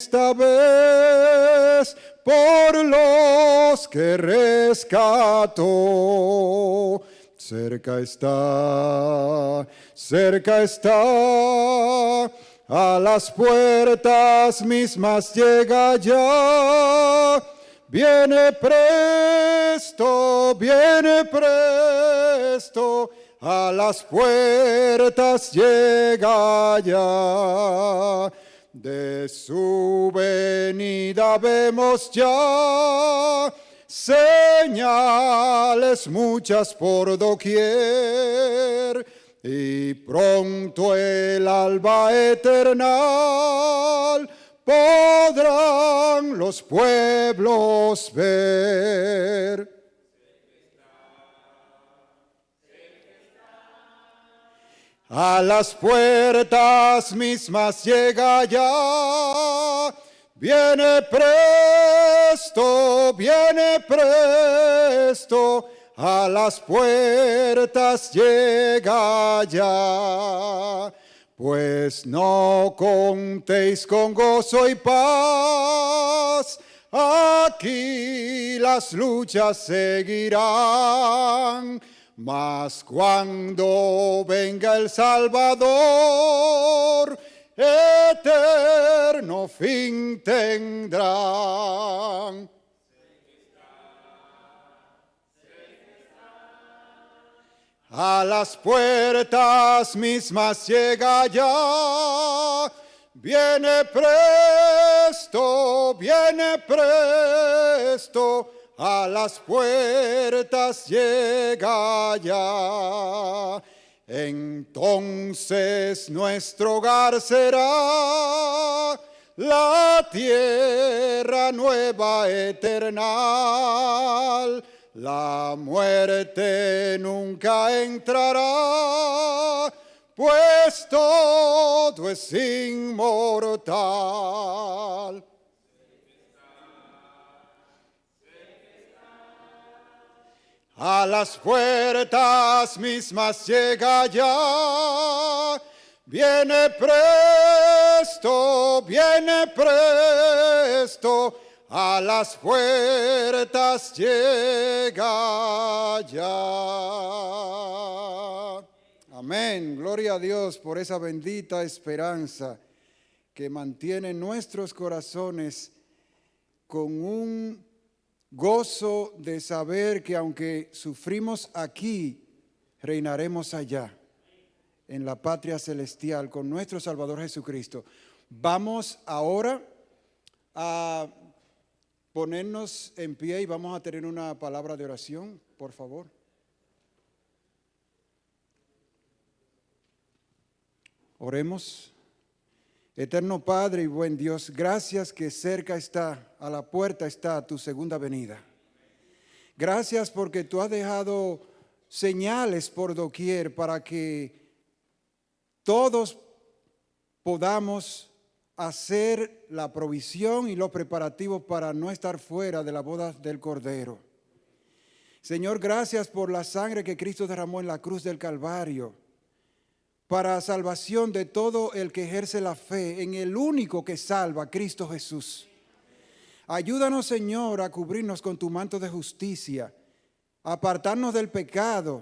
esta vez por los que rescató. Cerca está, a las puertas mismas llega ya. Viene presto, a las puertas llega ya. De su venida vemos ya señales muchas por doquier, y pronto el alba eternal podrán los pueblos ver. A las puertas mismas llega ya. Viene presto, a las puertas llega ya. Pues no contéis con gozo y paz, aquí las luchas seguirán. Mas cuando venga el Salvador, eterno fin tendrán. A las puertas mismas llega ya. Viene presto, a las puertas llega ya. Entonces nuestro hogar será la tierra nueva eternal. La muerte nunca entrará, pues todo es inmortal. A las puertas mismas llega ya. Viene presto, a las puertas llega ya. Amén. Gloria a Dios por esa bendita esperanza que mantiene nuestros corazones con un gozo de saber que aunque sufrimos aquí, reinaremos allá, en la patria celestial, con nuestro Salvador Jesucristo. Vamos ahora a ponernos en pie y vamos a tener una palabra de oración, por favor. Oremos. Eterno Padre y buen Dios, gracias que cerca está, a la puerta está tu segunda venida. Gracias porque tú has dejado señales por doquier para que todos podamos hacer la provisión y los preparativos para no estar fuera de la boda del Cordero. Señor, gracias por la sangre que Cristo derramó en la cruz del Calvario, para salvación de todo el que ejerce la fe en el único que salva, Cristo Jesús. Ayúdanos, Señor, a cubrirnos con tu manto de justicia, a apartarnos del pecado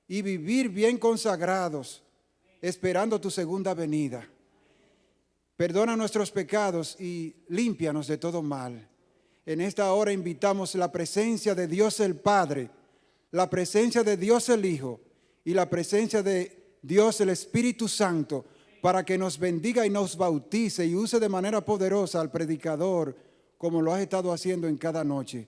y vivir bien consagrados, esperando tu segunda venida. Perdona nuestros pecados y límpianos de todo mal. En esta hora invitamos la presencia de Dios el Padre, la presencia de Dios el Hijo y la presencia de Dios el Espíritu Santo, para que nos bendiga y nos bautice y use de manera poderosa al predicador, como lo has estado haciendo en cada noche.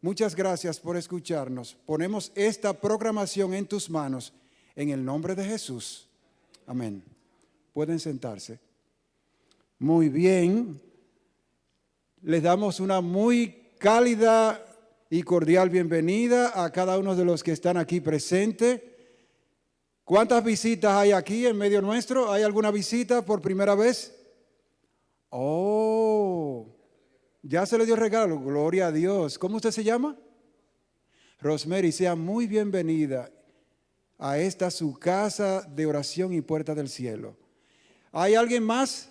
Muchas gracias por escucharnos. Ponemos esta programación en tus manos, en el nombre de Jesús. Amén. Pueden sentarse. Muy bien. Les damos una muy cálida y cordial bienvenida a cada uno de los que están aquí presentes. ¿Cuántas visitas hay aquí en medio nuestro? ¿Hay alguna visita por primera vez? Oh, ya se le dio regalo, gloria a Dios. ¿Cómo usted se llama? Rosemary, sea muy bienvenida a esta su casa de oración y puerta del cielo. ¿Hay alguien más?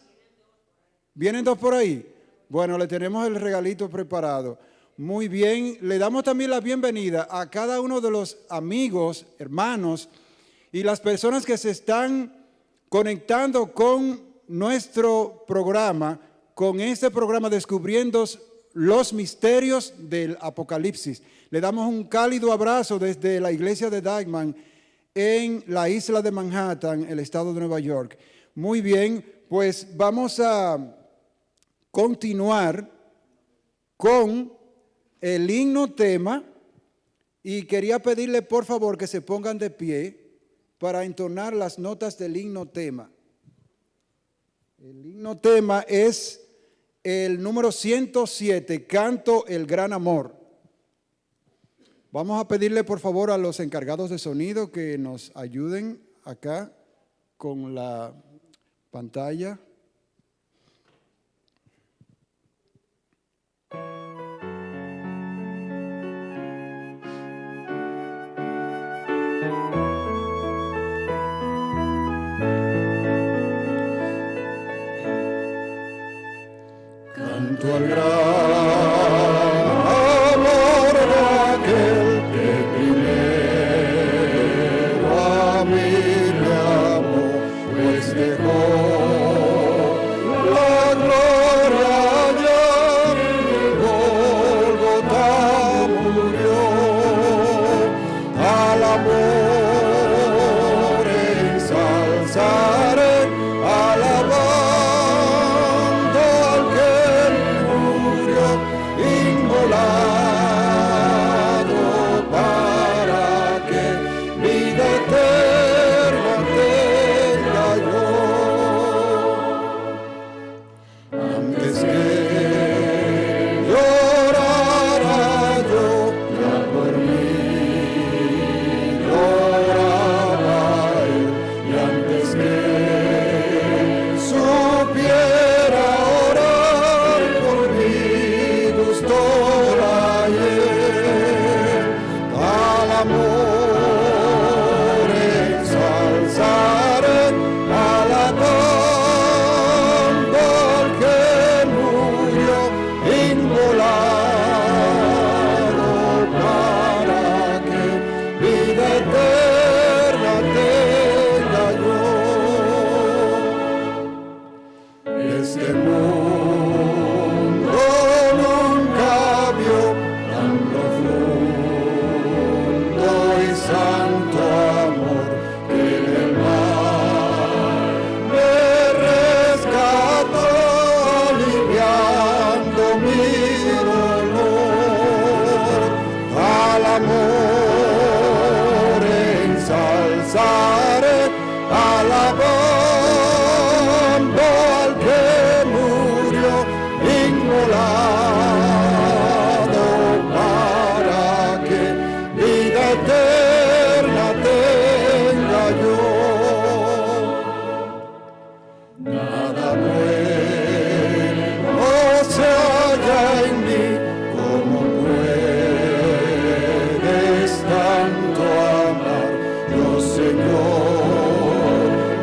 ¿Vienen dos por ahí? Bueno, le tenemos el regalito preparado. Muy bien, le damos también la bienvenida a cada uno de los amigos, hermanos y las personas que se están conectando con nuestro programa, con este programa Descubriendo los Misterios del Apocalipsis. Le damos un cálido abrazo desde la iglesia de Dykeman en la isla de Manhattan, el estado de Nueva York. Muy bien, pues vamos a continuar con el himno tema y quería pedirle por favor que se pongan de pie para entonar las notas del himno tema. El himno tema es el número 107, Canto el Gran Amor. Vamos a pedirle por favor a los encargados de sonido que nos ayuden acá con la pantalla. Canto al gran amor de aquel que primero a mí me amó, pues dejó la gloria allá en Gólgota murió. Al amor ensalzaré, alabando al que murió, inmolado para que vida eterna tenga yo. Antes que llorara yo, ya por mí lloraba él, y antes que supiera orar por mí, gustó la hiel. Al amor ensalzaré, alabando al que murió, inmolado para que vida eterna tenga yo. Este mundo nunca vio tan profundo y santo amor, que del mar me rescató, aliviando mi dolor. Al amor ensalzaré, alabando al que murió, inmolado para que vida eterna tenga yo. Nada bueno se halla en mí, como puedes tanto amar. Yo, Señor,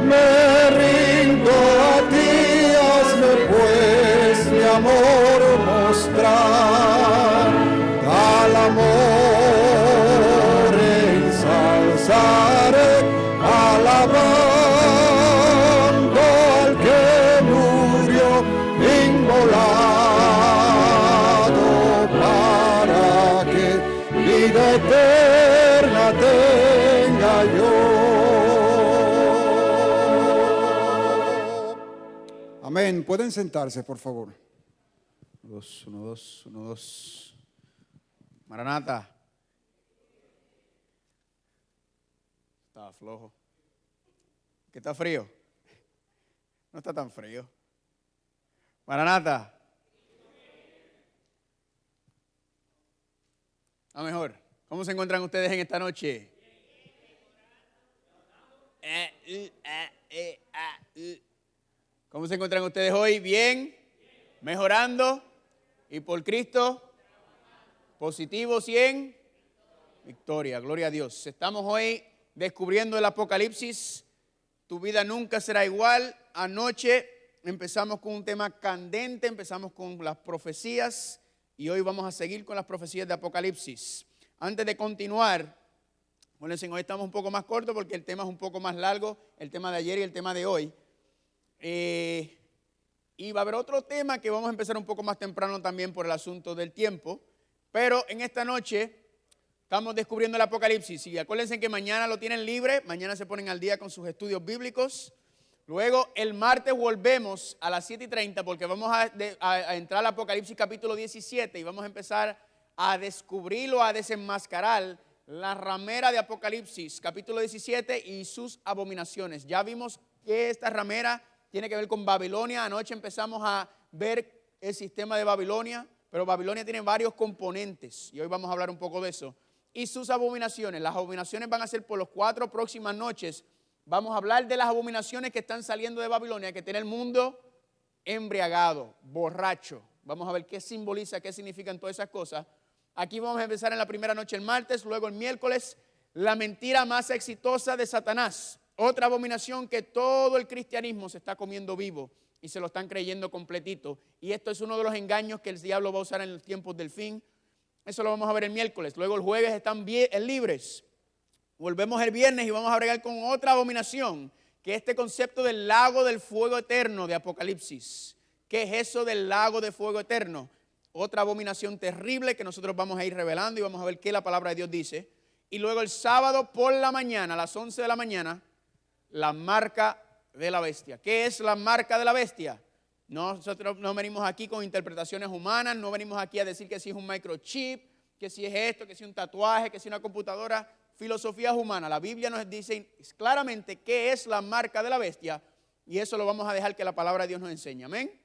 me rindo a ti, hazme pues mi amor mostrar. Al amor ensalzaré, alabando al que murió, inmolado para que vida eterna tenga yo. Amén. Pueden sentarse, por favor. 2, 1, 2, 1, 2. Maranata. Estaba flojo. ¿Que está frío? No está tan frío. Maranata. A mejor. ¿Cómo se encuentran ustedes en esta noche? ¿Cómo se encuentran ustedes hoy? ¿Bien? ¿Mejorando? ¿Y por Cristo? ¿Positivos y en victoria? Gloria a Dios. Estamos hoy descubriendo el Apocalipsis. Tu vida nunca será igual. Anoche empezamos con un tema candente, empezamos con las profecías y hoy vamos a seguir con las profecías de Apocalipsis. Antes de continuar, bueno, hoy estamos un poco más cortos porque el tema es un poco más largo, el tema de ayer y el tema de hoy. Y va a haber otro tema que vamos a empezar un poco más temprano también por el asunto del tiempo, pero en esta noche estamos descubriendo el Apocalipsis y acuérdense que mañana lo tienen libre, mañana se ponen al día con sus estudios bíblicos. Luego el martes volvemos a las 7:30 porque vamos a entrar al Apocalipsis capítulo 17 y vamos a empezar a descubrirlo, a desenmascarar la ramera de Apocalipsis capítulo 17 y sus abominaciones. Ya vimos que esta ramera tiene que ver con Babilonia. Anoche empezamos a ver el sistema de Babilonia, pero Babilonia tiene varios componentes y hoy vamos a hablar un poco de eso. Y sus abominaciones, las abominaciones van a ser por las 4 próximas noches. Vamos a hablar de las abominaciones que están saliendo de Babilonia, que tiene el mundo embriagado, borracho. Vamos a ver qué simboliza, qué significan todas esas cosas. Aquí vamos a empezar en la primera noche el martes, luego el miércoles, la mentira más exitosa de Satanás. Otra abominación que todo el cristianismo se está comiendo vivo y se lo están creyendo completito. Y esto es uno de los engaños que el diablo va a usar en los tiempos del fin. Eso lo vamos a ver el miércoles. Luego el jueves están libres. Volvemos el viernes y vamos a bregar con otra abominación, que es este concepto del lago del fuego eterno de Apocalipsis. ¿Qué es eso del lago de fuego eterno? Otra abominación terrible que nosotros vamos a ir revelando y vamos a ver qué la palabra de Dios dice. Y luego el sábado por la mañana, a las 11 de la mañana, la marca de la bestia. ¿Qué es la marca de la bestia? Nosotros no venimos aquí con interpretaciones humanas, no venimos aquí a decir que si es un microchip, que si es esto, que si es un tatuaje, que si es una computadora. Filosofías humanas. La Biblia nos dice claramente qué es la marca de la bestia y eso lo vamos a dejar que la palabra de Dios nos enseñe. Amén.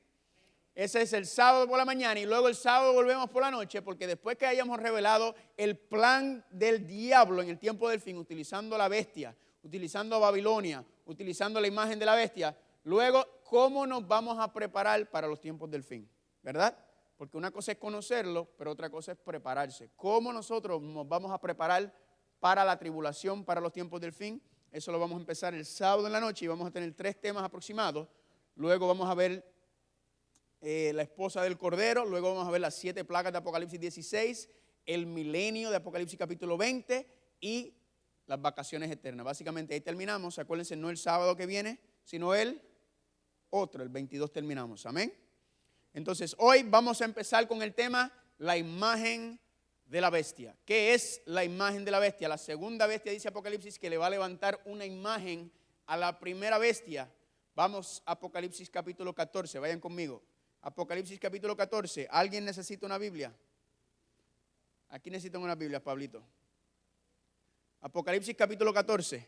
Ese es el sábado por la mañana y luego el sábado volvemos por la noche porque después que hayamos revelado el plan del diablo en el tiempo del fin, utilizando la bestia, utilizando a Babilonia, utilizando la imagen de la bestia, luego cómo nos vamos a preparar para los tiempos del fin, ¿verdad? Porque una cosa es conocerlo, pero otra cosa es prepararse. ¿Cómo nosotros nos vamos a preparar para la tribulación, para los tiempos del fin? Eso lo vamos a empezar el sábado en la noche y vamos a tener 3 temas aproximados. Luego vamos a ver la esposa del Cordero, luego vamos a ver las 7 plagas de Apocalipsis 16, el milenio de Apocalipsis capítulo 20 y las vacaciones eternas. Básicamente ahí terminamos. Acuérdense, no el sábado que viene, sino el otro, el 22 terminamos. Amén. Entonces hoy vamos a empezar con el tema la imagen de la bestia. ¿Qué es la imagen de la bestia? La segunda bestia dice Apocalipsis que le va a levantar una imagen a la primera bestia. Vamos a Apocalipsis capítulo 14, vayan conmigo. Apocalipsis capítulo 14. ¿Alguien necesita una Biblia? Aquí necesitan una Biblia, Pablito. Apocalipsis capítulo 14.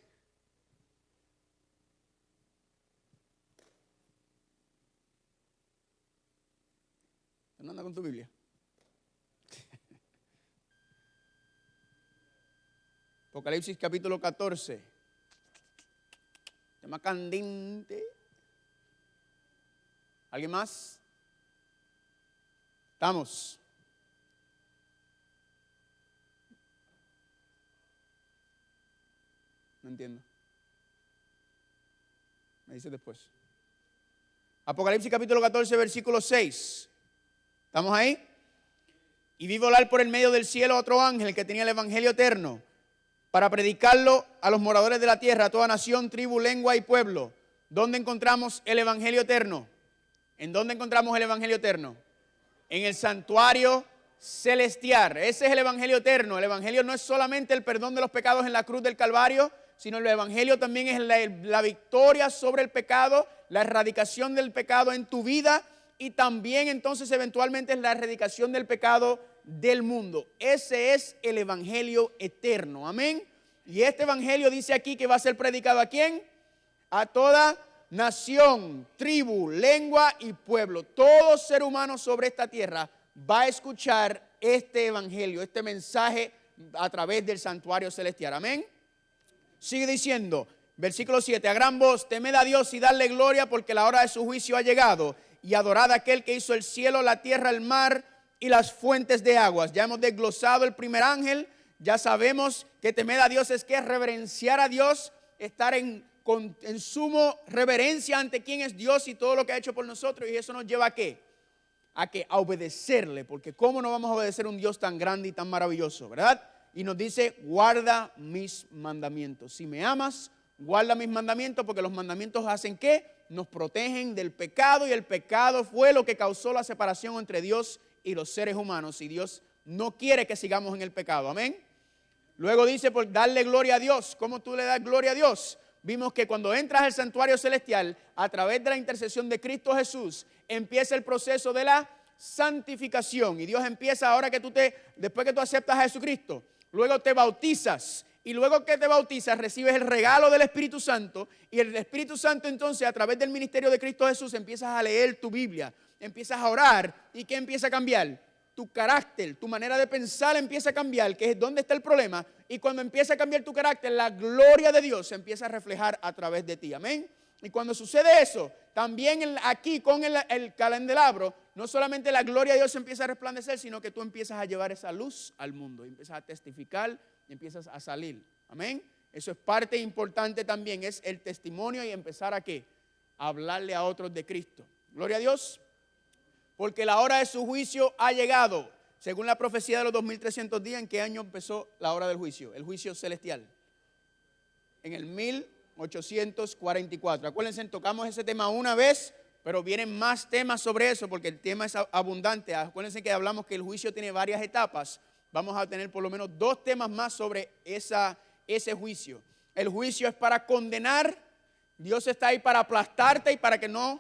¿No anda con tu Biblia? Apocalipsis capítulo 14. Tema candente. ¿Alguien más? Estamos. No entiendo. Me dice después. Apocalipsis capítulo 14, versículo 6. ¿Estamos ahí? Y vi volar por el medio del cielo otro ángel que tenía el evangelio eterno, para predicarlo a los moradores de la tierra, a toda nación, tribu, lengua y pueblo. ¿Dónde encontramos el evangelio eterno? ¿En dónde encontramos el evangelio eterno? En el santuario celestial. Ese es el evangelio eterno. El evangelio no es solamente el perdón de los pecados en la cruz del Calvario, sino el evangelio también es la victoria sobre el pecado, la erradicación del pecado en tu vida y también entonces eventualmente es la erradicación del pecado del mundo. Ese es el evangelio eterno. Amén. Y este evangelio dice aquí que va a ser predicado ¿a quién? A toda nación, tribu, lengua y pueblo. Todo ser humano sobre esta tierra va a escuchar este evangelio, este mensaje a través del santuario celestial. Amén. Sigue diciendo, versículo 7, a gran voz, temed a Dios y darle gloria porque la hora de su juicio ha llegado y adorad a aquel que hizo el cielo, la tierra, el mar y las fuentes de aguas. Ya hemos desglosado el primer ángel, ya sabemos que temer a Dios es que reverenciar a Dios, estar en en sumo reverencia ante quién es Dios y todo lo que ha hecho por nosotros. Y eso nos lleva ¿a qué? A obedecerle, porque ¿cómo no vamos a obedecer a un Dios tan grande y tan maravilloso, verdad? Y nos dice, guarda mis mandamientos. Si me amas, guarda mis mandamientos, porque los mandamientos hacen ¿qué? Nos protegen del pecado, y el pecado fue lo que causó la separación entre Dios y los seres humanos, y Dios no quiere que sigamos en el pecado, amén. Luego dice, por darle gloria a Dios. ¿Cómo tú le das gloria a Dios? Vimos que cuando entras al santuario celestial, a través de la intercesión de Cristo Jesús, empieza el proceso de la santificación. Y Dios empieza ahora que después que tú aceptas a Jesucristo, luego te bautizas. Y luego que te bautizas, recibes el regalo del Espíritu Santo. Y el Espíritu Santo entonces, a través del ministerio de Cristo Jesús, empiezas a leer tu Biblia, empiezas a orar. ¿Y qué empieza a cambiar? Tu carácter, tu manera de pensar empieza a cambiar, que es donde está el problema. Y cuando empieza a cambiar tu carácter, la gloria de Dios se empieza a reflejar a través de ti. Amén. Y cuando sucede eso, también aquí con el candelabro, no solamente la gloria de Dios empieza a resplandecer, sino que tú empiezas a llevar esa luz al mundo. Y empiezas a testificar y empiezas a salir. Amén. Eso es parte importante también, es el testimonio y empezar a ¿qué? A hablarle a otros de Cristo. Gloria a Dios. Porque la hora de su juicio ha llegado. Según la profecía de los 2300 días, ¿en qué año empezó la hora del juicio? El juicio celestial. En el 1844. Acuérdense, tocamos ese tema una vez, pero vienen más temas sobre eso porque el tema es abundante. Acuérdense que hablamos que el juicio tiene varias etapas. Vamos a tener por lo menos 2 temas más sobre ese juicio. El juicio es para condenar. Dios está ahí para aplastarte y para que no,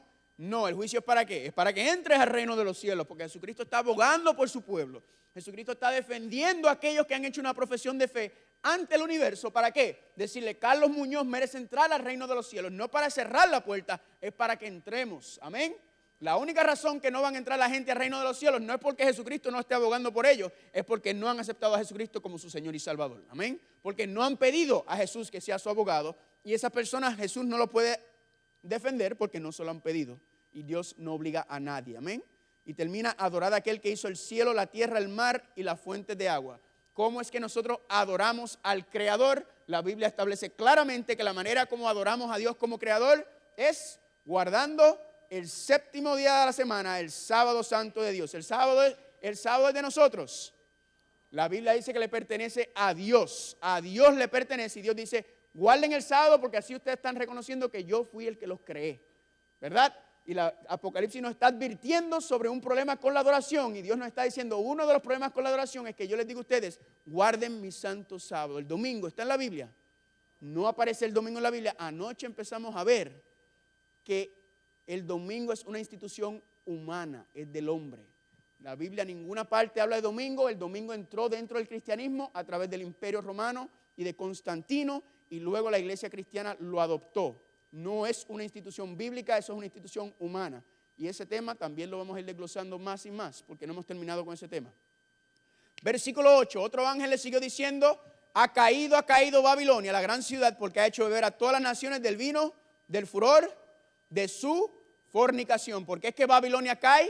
el juicio es para qué? Es para que entres al reino de los cielos, porque Jesucristo está abogando por su pueblo. Jesucristo está defendiendo a aquellos que han hecho una profesión de fe ante el universo. ¿Para qué? Decirle, Carlos Muñoz merece entrar al reino de los cielos, no para cerrar la puerta, es para que entremos. Amén. La única razón que no van a entrar la gente al reino de los cielos no es porque Jesucristo no esté abogando por ellos, es porque no han aceptado a Jesucristo como su Señor y Salvador. Amén. Porque no han pedido a Jesús que sea su abogado, y esas personas Jesús no lo puede defender porque no se lo han pedido. Y Dios no obliga a nadie. Amén. Y termina, adorad a aquel que hizo el cielo, la tierra, el mar y las fuentes de agua. ¿Cómo es que nosotros adoramos al Creador? La Biblia establece claramente que la manera como adoramos a Dios como Creador es guardando el 7º día de la semana, el sábado santo de Dios. El sábado es de nosotros. La Biblia dice que le pertenece a Dios. A Dios le pertenece, y Dios dice, guarden el sábado porque así ustedes están reconociendo que yo fui el que los creé. ¿Verdad? Y la Apocalipsis nos está advirtiendo sobre un problema con la adoración. Y Dios nos está diciendo, uno de los problemas con la adoración es que yo les digo a ustedes, guarden mi santo sábado. El domingo está en la Biblia. No aparece el domingo en la Biblia. Anoche empezamos a ver que el domingo es una institución humana, es del hombre. La Biblia en ninguna parte habla de domingo. El domingo entró dentro del cristianismo a través del Imperio Romano y de Constantino, y luego la iglesia cristiana lo adoptó. No es una institución bíblica, eso es una institución humana. Y ese tema también lo vamos a ir desglosando más y más, porque no hemos terminado con ese tema. Versículo 8, otro ángel le siguió diciendo, ha caído Babilonia, la gran ciudad, porque ha hecho beber a todas las naciones del vino, del furor, de su fornicación. ¿Por qué es que Babilonia cae?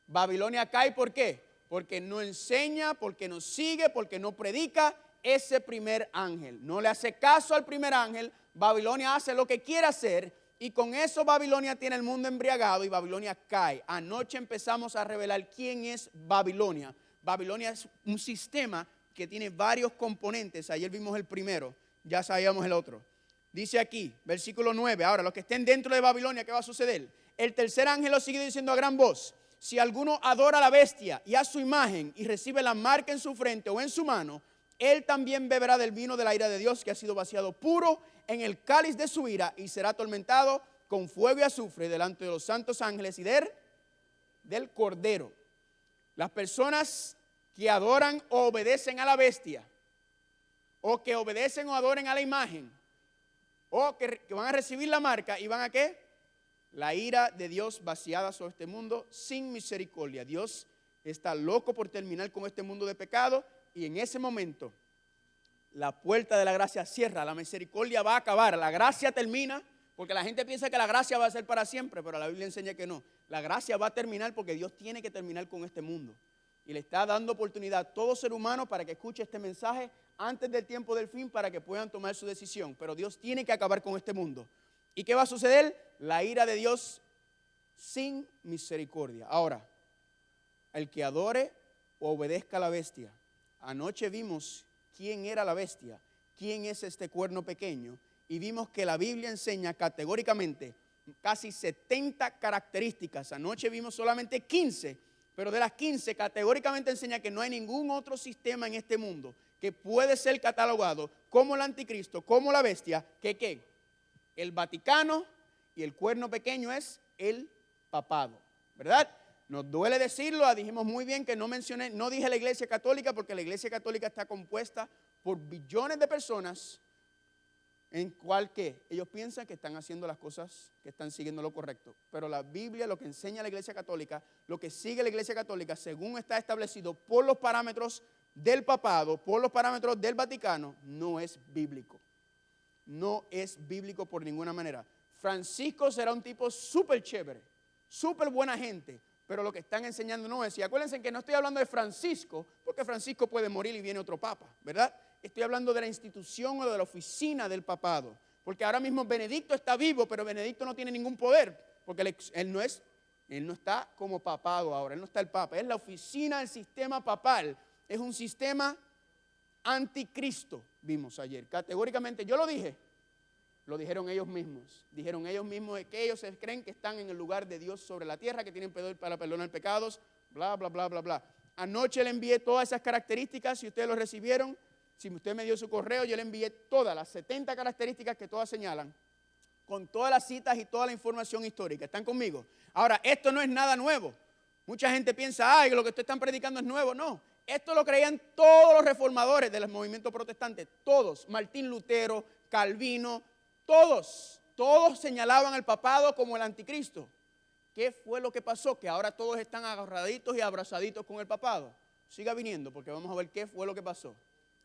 Babilonia cae, ¿por qué? Porque no enseña, porque no sigue, porque no predica ese primer ángel. No le hace caso al primer ángel. Babilonia hace lo que quiere hacer, y con eso Babilonia tiene el mundo embriagado y Babilonia cae. Anoche empezamos a revelar quién es Babilonia. Babilonia es un sistema que tiene varios componentes. Ayer vimos el primero, ya sabíamos el otro. Dice aquí, versículo 9, ahora los que estén dentro de Babilonia, ¿qué va a suceder? El tercer ángel lo sigue diciendo a gran voz, si alguno adora a la bestia y a su imagen y recibe la marca en su frente o en su mano, él también beberá del vino de la ira de Dios que ha sido vaciado puro en el cáliz de su ira, y será atormentado con fuego y azufre delante de los santos ángeles y del Cordero. Las personas que adoran o obedecen a la bestia, o que obedecen o adoren a la imagen, o que van a recibir la marca, y van a ¿qué? La ira de Dios vaciada sobre este mundo sin misericordia. Dios está loco por terminar con este mundo de pecado, y en ese momento la puerta de la gracia cierra, la misericordia va a acabar, la gracia termina, porque la gente piensa que la gracia va a ser para siempre, pero la Biblia enseña que no. La gracia va a terminar porque Dios tiene que terminar con este mundo. Y le está dando oportunidad a todo ser humano para que escuche este mensaje antes del tiempo del fin para que puedan tomar su decisión. Pero Dios tiene que acabar con este mundo. ¿Y qué va a suceder? La ira de Dios sin misericordia. Ahora, el que adore o obedezca a la bestia. Anoche vimos quién era la bestia, quién es este cuerno pequeño, y vimos que la Biblia enseña categóricamente casi 70 características. Anoche vimos solamente 15, pero de las 15 categóricamente enseña que no hay ningún otro sistema en este mundo que puede ser catalogado como el anticristo, como la bestia, que ¿qué? El Vaticano y el cuerno pequeño es el papado, ¿verdad? Nos duele decirlo, dijimos muy bien que no dije la Iglesia Católica, porque la Iglesia Católica está compuesta por billones de personas en cual que ellos piensan que están haciendo las cosas, que están siguiendo lo correcto. Pero la Biblia, lo que enseña la Iglesia Católica, lo que sigue la Iglesia Católica, según está establecido por los parámetros del papado, por los parámetros del Vaticano, no es bíblico. No es bíblico por ninguna manera. Francisco será un tipo súper chévere, súper buena gente, pero lo que están enseñando no es. Y acuérdense que no estoy hablando de Francisco, porque Francisco puede morir y viene otro papa, ¿verdad? Estoy hablando de la institución o de la oficina del papado, porque ahora mismo Benedicto está vivo, pero Benedicto no tiene ningún poder, porque él no está como papado ahora, él no está el papa, es la oficina del sistema papal, es un sistema anticristo, vimos ayer, categóricamente, yo lo dije, lo dijeron ellos mismos que ellos se creen que están en el lugar de Dios sobre la tierra, que tienen poder para perdonar pecados, bla, bla, bla, bla, bla. Anoche le envié todas esas características, si ustedes lo recibieron, si usted me dio su correo, yo le envié todas las 70 características que todas señalan, con todas las citas y toda la información histórica. ¿Están conmigo? Ahora, esto no es nada nuevo. Mucha gente piensa, ay, lo que ustedes están predicando es nuevo. No, esto lo creían todos los reformadores del movimiento protestante, todos, Martín Lutero, Calvino, todos señalaban al papado como el anticristo. ¿Qué fue lo que pasó? Que ahora todos están agarraditos y abrazaditos con el papado. Siga viniendo porque vamos a ver qué fue lo que pasó.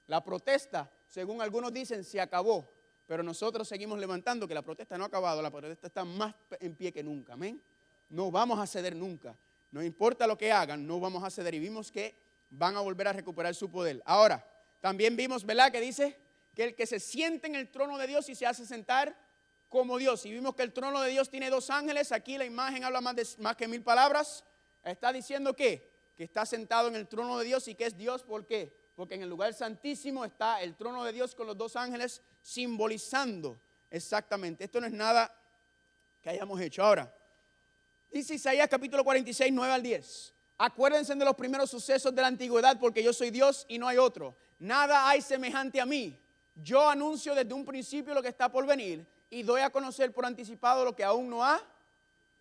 La protesta, según algunos dicen, se acabó, pero nosotros seguimos levantando que la protesta no ha acabado, la protesta está más en pie que nunca, amén. No vamos a ceder nunca, no importa lo que hagan, no vamos a ceder, y vimos que van a volver a recuperar su poder. Ahora, también vimos, ¿verdad?, que dice que el que se siente en el trono de Dios y se hace sentar como Dios, y vimos que el trono de Dios tiene 2 ángeles, aquí la imagen habla más que 1000 palabras, está diciendo que está sentado en el trono de Dios y que es Dios. ¿Por qué? Porque en el lugar santísimo está el trono de Dios con los 2 ángeles simbolizando exactamente. Esto no es nada que hayamos hecho. Ahora, dice Isaías capítulo 46, 9 al 10. Acuérdense de los primeros sucesos de la antigüedad, porque yo soy Dios y no hay otro. Nada hay semejante a mí. Yo anuncio desde un principio lo que está por venir y doy a conocer por anticipado lo que aún no ha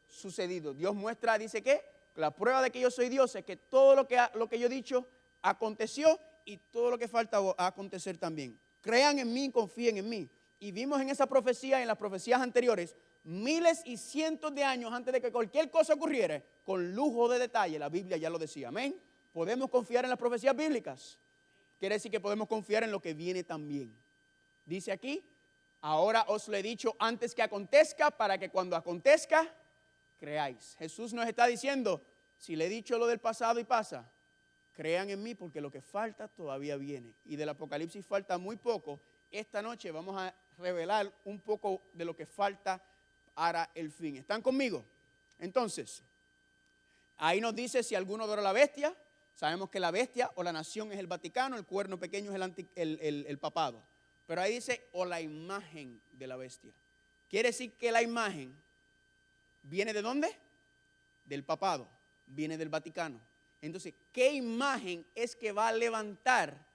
sucedido. Dios muestra, dice que la prueba de que yo soy Dios es que todo lo que yo he dicho aconteció, y todo lo que falta va a acontecer también. Crean en mí, confíen en mí. Y vimos en esa profecía, en las profecías anteriores, miles y cientos de años antes de que cualquier cosa ocurriera, con lujo de detalle, la Biblia ya lo decía, amén. Podemos confiar en las profecías bíblicas. Quiere decir que podemos confiar en lo que viene también. Dice aquí, ahora os lo he dicho antes que acontezca, para que cuando acontezca, creáis. Jesús nos está diciendo, si le he dicho lo del pasado y pasa, crean en mí porque lo que falta todavía viene. Y del Apocalipsis falta muy poco. Esta noche vamos a revelar un poco de lo que falta para el fin. ¿Están conmigo? Entonces, ahí nos dice si alguno adora a la bestia. Sabemos que la bestia o la nación es el Vaticano, el cuerno pequeño es el papado. Pero ahí dice, o la imagen de la bestia. Quiere decir que la imagen viene ¿de dónde? Del papado, viene del Vaticano. Entonces, ¿qué imagen es que va a levantar?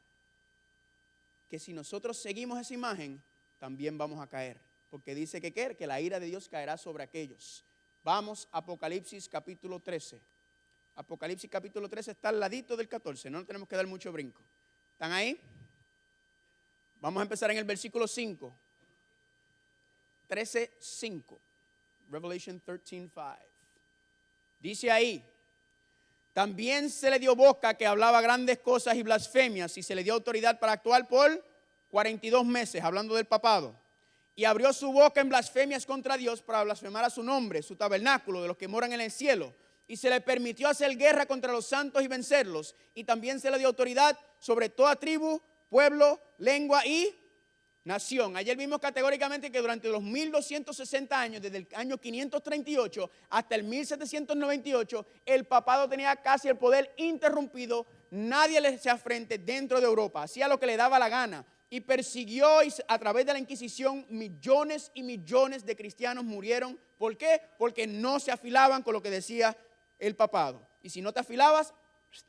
Que si nosotros seguimos esa imagen, también vamos a caer. Porque dice que la ira de Dios caerá sobre aquellos. Vamos a Apocalipsis capítulo 13. Apocalipsis capítulo 13 está al ladito del 14, no tenemos que dar mucho brinco. ¿Están ahí? Vamos a empezar en el versículo 5. 13:5. Revelation 13:5. Dice ahí, también se le dio boca que hablaba grandes cosas y blasfemias, y se le dio autoridad para actuar por 42 meses, hablando del papado. Y abrió su boca en blasfemias contra Dios para blasfemar a su nombre, su tabernáculo, de los que moran en el cielo, y se le permitió hacer guerra contra los santos y vencerlos. Y también se le dio autoridad sobre toda tribu, pueblo, lengua y nación. Ayer vimos categóricamente que durante los 1260 años, desde el año 538 hasta el 1798, el papado tenía casi el poder interrumpido. Nadie le hacía frente dentro de Europa, hacía lo que le daba la gana. Y persiguió a través de la Inquisición millones y millones de cristianos murieron. ¿Por qué? Porque no se afilaban con lo que decía el papado. Y si no te afilabas,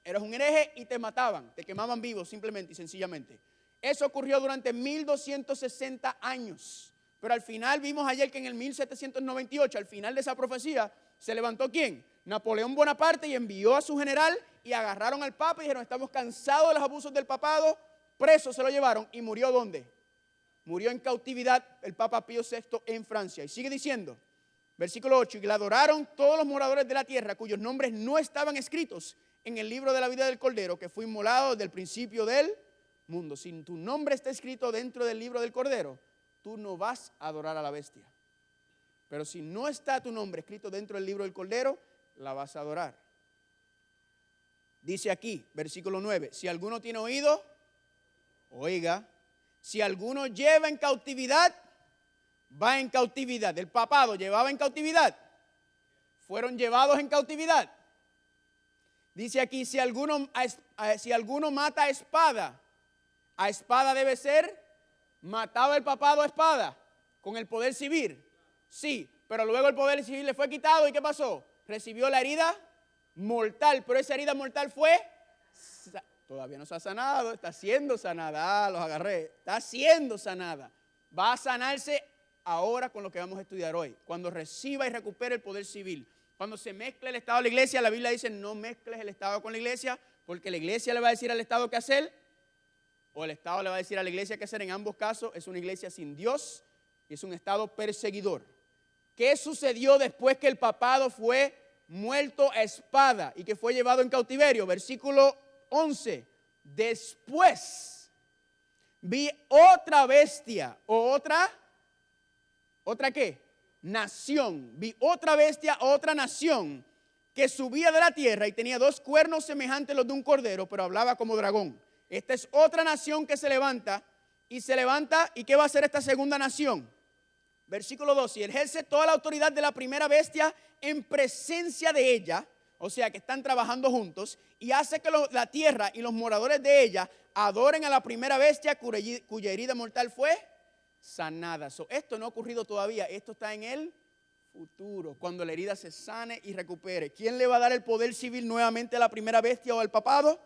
eras un hereje y te mataban, te quemaban vivo simplemente y sencillamente. Eso ocurrió durante 1260 años. Pero al final vimos ayer que en el 1798, al final de esa profecía, se levantó ¿quién? Napoleón Bonaparte, y envió a su general y agarraron al papa y dijeron: estamos cansados de los abusos del papado. Preso se lo llevaron y murió ¿dónde? Murió en cautividad el Papa Pío VI en Francia. Y sigue diciendo, versículo 8, y le adoraron todos los moradores de la tierra cuyos nombres no estaban escritos en el libro de la vida del Cordero, que fue inmolado desde el principio del mundo. Si tu nombre está escrito dentro del libro del Cordero, tú no vas a adorar a la bestia. Pero si no está tu nombre escrito dentro del libro del Cordero, la vas a adorar. Dice aquí, versículo 9, si alguno tiene oído, oiga. Si alguno lleva en cautividad, va en cautividad. El papado llevaba en cautividad. Fueron llevados en cautividad. Dice aquí, si alguno mata a espada debe ser matado el papado a espada, con el poder civil. Sí, pero luego el poder civil le fue quitado y ¿qué pasó? Recibió la herida mortal, pero esa herida mortal fue... Todavía no se ha sanado, está siendo sanada. Los agarré. Está siendo sanada. Va a sanarse ahora con lo que vamos a estudiar hoy. Cuando reciba y recupere el poder civil. Cuando se mezcle el Estado de la iglesia, la Biblia dice no mezcles el Estado con la iglesia, porque la iglesia le va a decir al Estado qué hacer, o el Estado le va a decir a la iglesia qué hacer. En ambos casos es una iglesia sin Dios y es un Estado perseguidor. ¿Qué sucedió después que el papado fue muerto a espada y que fue llevado en cautiverio? Versículo 11. Después vi otra bestia, o ¿otra qué? Nación. Vi otra bestia, otra nación, que subía de la tierra y tenía dos cuernos semejantes a los de un cordero, pero hablaba como dragón. Esta es otra nación que se levanta, y ¿qué va a hacer esta segunda nación? Versículo 12, y ejerce toda la autoridad de la primera bestia en presencia de ella. O sea que están trabajando juntos, y hace que la tierra y los moradores de ella adoren a la primera bestia cuya herida mortal fue sanada. Esto no ha ocurrido todavía, esto está en el futuro, cuando la herida se sane y recupere. ¿Quién le va a dar el poder civil nuevamente a la primera bestia o al papado?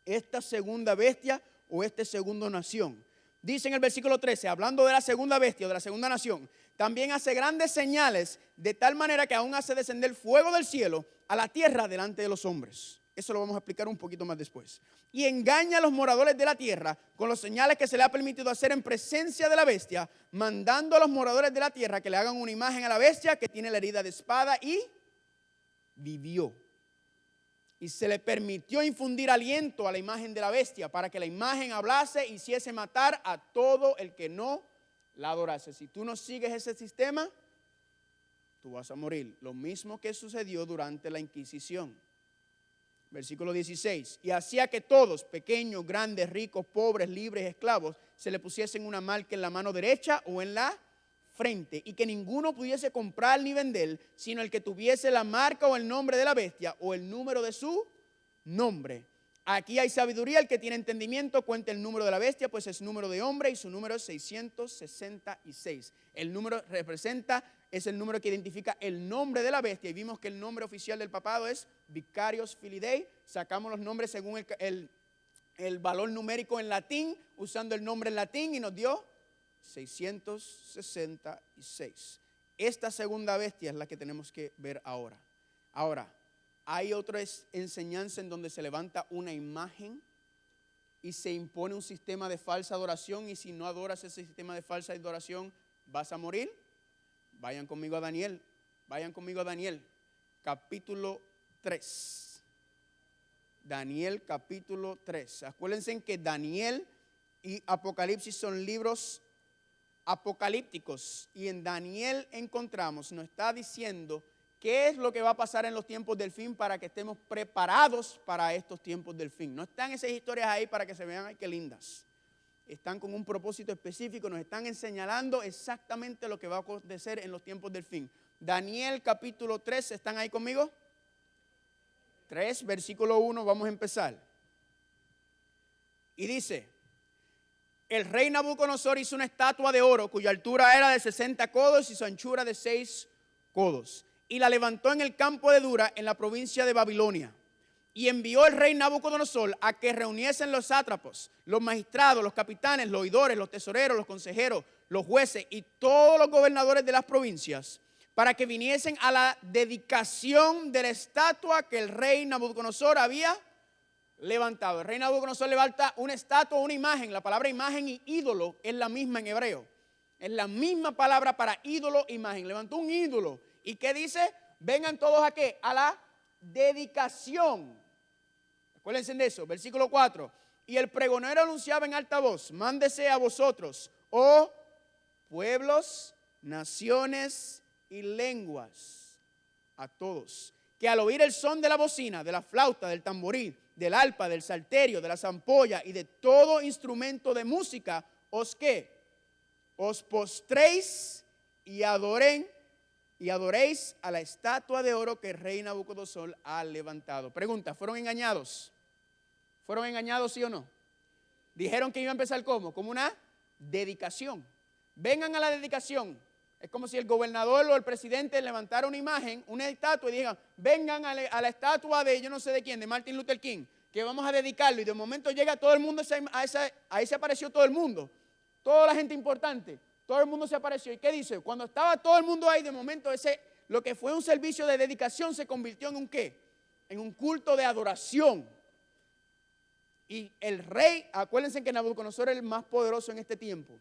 Esta segunda bestia o esta segunda nación. Dice en el versículo 13, hablando de la segunda bestia o de la segunda nación, también hace grandes señales, de tal manera que aún hace descender fuego del cielo a la tierra delante de los hombres. Eso lo vamos a explicar un poquito más después. Y engaña a los moradores de la tierra con los señales que se le ha permitido hacer en presencia de la bestia, mandando a los moradores de la tierra que le hagan una imagen a la bestia que tiene la herida de espada y vivió. Y se le permitió infundir aliento a la imagen de la bestia para que la imagen hablase e hiciese matar a todo el que no la adorase. Si tú no sigues ese sistema, tú vas a morir. Lo mismo que sucedió durante la Inquisición. Versículo 16. Y hacía que todos, pequeños, grandes, ricos, pobres, libres, esclavos, se le pusiesen una marca en la mano derecha o en la frente, y que ninguno pudiese comprar ni vender, sino el que tuviese la marca o el nombre de la bestia o el número de su nombre. Aquí hay sabiduría, el que tiene entendimiento cuente el número de la bestia, pues es número de hombre y su número es 666. El número es el número que identifica el nombre de la bestia, y vimos que el nombre oficial del papado es Vicarius Filidei. Sacamos los nombres según el valor numérico en latín, usando el nombre en latín, y nos dio 666. Esta segunda bestia es la que tenemos que ver ahora. Ahora, hay otra enseñanza en donde se levanta una imagen y se impone un sistema de falsa adoración, y si no adoras ese sistema de falsa adoración vas a morir. Vayan conmigo a Daniel, capítulo 3. Daniel capítulo 3. Acuérdense que Daniel y Apocalipsis son libros apocalípticos, y en Daniel nos está diciendo ¿Qué es lo que va a pasar en los tiempos del fin para que estemos preparados para estos tiempos del fin? No están esas historias ahí para que se vean, ay, qué lindas. Están con un propósito específico, nos están señalando exactamente lo que va a acontecer en los tiempos del fin. Daniel capítulo 3, ¿están ahí conmigo? 3, versículo 1, vamos a empezar. Y dice, el rey Nabucodonosor hizo una estatua de oro cuya altura era de 60 codos y su anchura de 6 codos. Y la levantó en el campo de Dura, en la provincia de Babilonia. Y envió el rey Nabucodonosor a que reuniesen los sátrapos, los magistrados, los capitanes, los oidores, los tesoreros, los consejeros, los jueces y todos los gobernadores de las provincias, para que viniesen a la dedicación de la estatua que el rey Nabucodonosor había levantado. El rey Nabucodonosor levanta una estatua, una imagen. La palabra imagen y ídolo es la misma en hebreo. Es la misma palabra para ídolo, imagen. Levantó un ídolo. ¿Y qué dice? Vengan todos a qué? A la dedicación. Acuérdense de eso. Versículo 4. Y el pregonero anunciaba en alta voz, mándese a vosotros, oh pueblos, naciones y lenguas, a todos, que al oír el son de la bocina, de la flauta, del tamboril, del arpa, del salterio, de la zampolla y de todo instrumento de música, os postréis y adoréis a la estatua de oro que el rey Nabucodonosor ha levantado. Pregunta, ¿fueron engañados? ¿Fueron engañados, sí o no? Dijeron que iba a empezar ¿cómo? Como una dedicación. Vengan a la dedicación. Es como si el gobernador o el presidente levantara una imagen, una estatua y digan, vengan a la estatua de yo no sé de quién, de Martin Luther King, que vamos a dedicarlo. Y de momento llega todo el mundo, ahí se apareció todo el mundo, toda la gente importante, todo el mundo se apareció. ¿Y qué dice? Cuando estaba todo el mundo ahí, de momento lo que fue un servicio de dedicación se convirtió en un ¿qué? En un culto de adoración. Y el rey, acuérdense que Nabucodonosor es el más poderoso en este tiempo.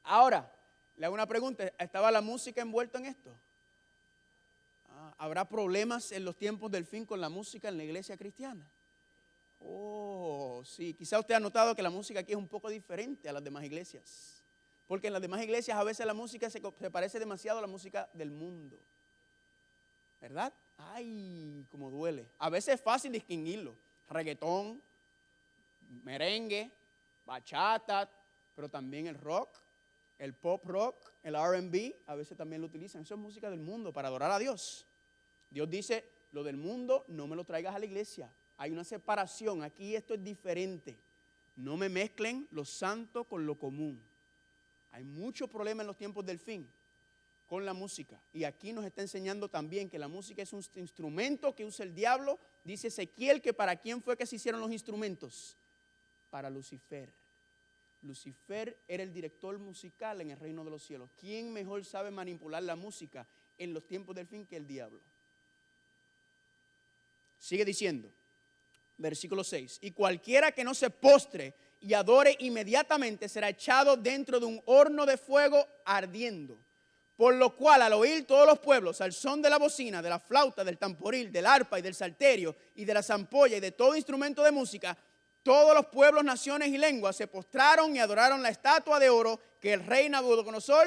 Ahora, le hago una pregunta, ¿estaba la música envuelta en esto? ¿Habrá problemas en los tiempos del fin con la música en la iglesia cristiana? Oh, sí, quizá usted ha notado que la música aquí es un poco diferente a las demás iglesias. Porque en las demás iglesias a veces la música se parece demasiado a la música del mundo. ¿Verdad? Ay, como duele. A veces es fácil distinguirlo. Reggaetón, merengue, bachata, pero también el rock. El pop rock, el R&B, a veces también lo utilizan. Eso es música del mundo para adorar a Dios. Dios dice, lo del mundo no me lo traigas a la iglesia. Hay una separación, aquí esto es diferente. No me mezclen lo santo con lo común. Hay mucho problema en los tiempos del fin con la música. Y aquí nos está enseñando también que la música es un instrumento que usa el diablo. Dice Ezequiel que ¿para quién fue que se hicieron los instrumentos? Para Lucifer. Lucifer era el director musical en el reino de los cielos. ¿Quién mejor sabe manipular la música en los tiempos del fin que el diablo? Sigue diciendo, versículo 6. Y cualquiera que no se postre y adore inmediatamente será echado dentro de un horno de fuego ardiendo. Por lo cual al oír todos los pueblos al son de la bocina, de la flauta, del tamboril, del arpa y del salterio y de la zampolla y de todo instrumento de música, todos los pueblos, naciones y lenguas se postraron y adoraron la estatua de oro que el rey Nabucodonosor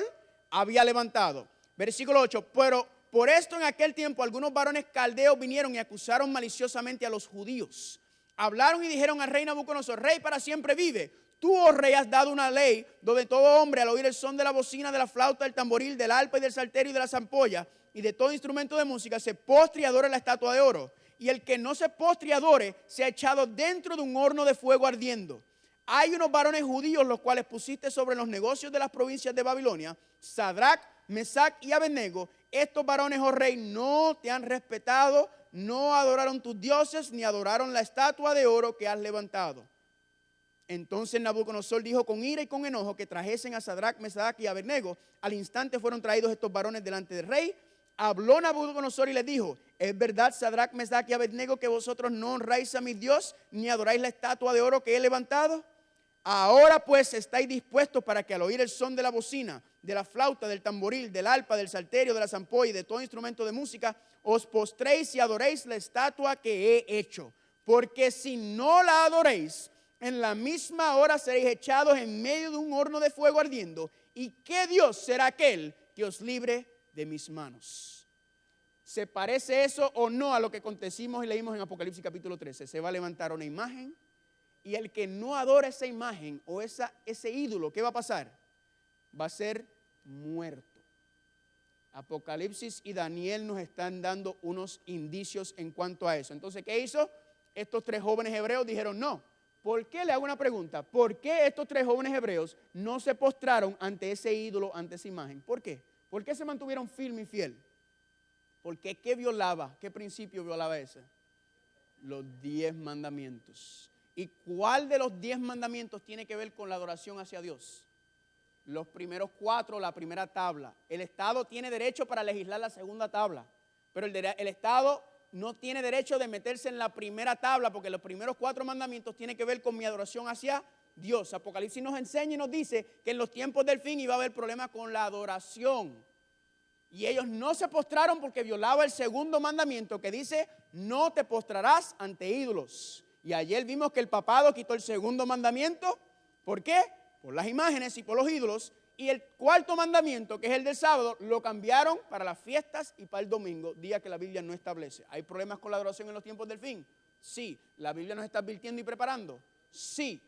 había levantado. Versículo 8, pero por esto en aquel tiempo algunos varones caldeos vinieron y acusaron maliciosamente a los judíos. Hablaron y dijeron al rey Nabucodonosor, rey para siempre vive. Tú, oh rey, has dado una ley donde todo hombre al oír el son de la bocina, de la flauta, del tamboril, del arpa y del salterio y de la zampolla y de todo instrumento de música se postre y adore la estatua de oro. Y el que no se postre y adore se ha echado dentro de un horno de fuego ardiendo. Hay unos varones judíos los cuales pusiste sobre los negocios de las provincias de Babilonia, Sadrach, Mesach y Abednego. Estos varones, oh rey, no te han respetado, no adoraron tus dioses, ni adoraron la estatua de oro que has levantado. Entonces Nabucodonosor dijo con ira y con enojo que trajesen a Sadrach, Mesach y Abednego. Al instante fueron traídos estos varones delante del rey. Habló Nabucodonosor y les dijo, ¿es verdad, Sadrach, Mesach y Abednego, que vosotros no honráis a mi Dios, ni adoráis la estatua de oro que he levantado? Ahora pues estáis dispuestos para que al oír el son de la bocina, de la flauta, del tamboril, del arpa, del salterio, de la zampolla y de todo instrumento de música, os postréis y adoréis la estatua que he hecho. Porque si no la adoréis, en la misma hora seréis echados en medio de un horno de fuego ardiendo. ¿Y qué Dios será aquel que os libre de mis manos? ¿Se parece eso o no a lo que acontecimos y leímos en Apocalipsis capítulo 13? Se va a levantar una imagen y el que no adora esa imagen o ese ídolo, ¿qué va a pasar? Va a ser muerto. Apocalipsis y Daniel nos están dando unos indicios en cuanto a eso. Entonces, ¿qué hizo? Estos 3 jóvenes hebreos dijeron no. ¿Por qué? Le hago una pregunta. ¿Por qué estos 3 jóvenes hebreos no se postraron ante ese ídolo, ante esa imagen? ¿Por qué? ¿Por qué se mantuvieron firmes y fiel? Porque ¿qué violaba? ¿Qué principio violaba ese? Los 10 mandamientos. ¿Y cuál de los 10 mandamientos tiene que ver con la adoración hacia Dios? Los primeros 4, la primera tabla. El Estado tiene derecho para legislar la segunda tabla, pero el Estado no tiene derecho de meterse en la primera tabla porque los primeros 4 mandamientos tienen que ver con mi adoración hacia Dios. Apocalipsis nos enseña y nos dice que en los tiempos del fin iba a haber problemas con la adoración. Y ellos no se postraron porque violaba el segundo mandamiento que dice, no te postrarás ante ídolos. Y ayer vimos que el papado quitó el segundo mandamiento. ¿Por qué? Por las imágenes y por los ídolos. Y el cuarto mandamiento, que es el del sábado, lo cambiaron para las fiestas y para el domingo, día que la Biblia no establece. ¿Hay problemas con la adoración en los tiempos del fin? Sí. ¿La Biblia nos está advirtiendo y preparando? Sí.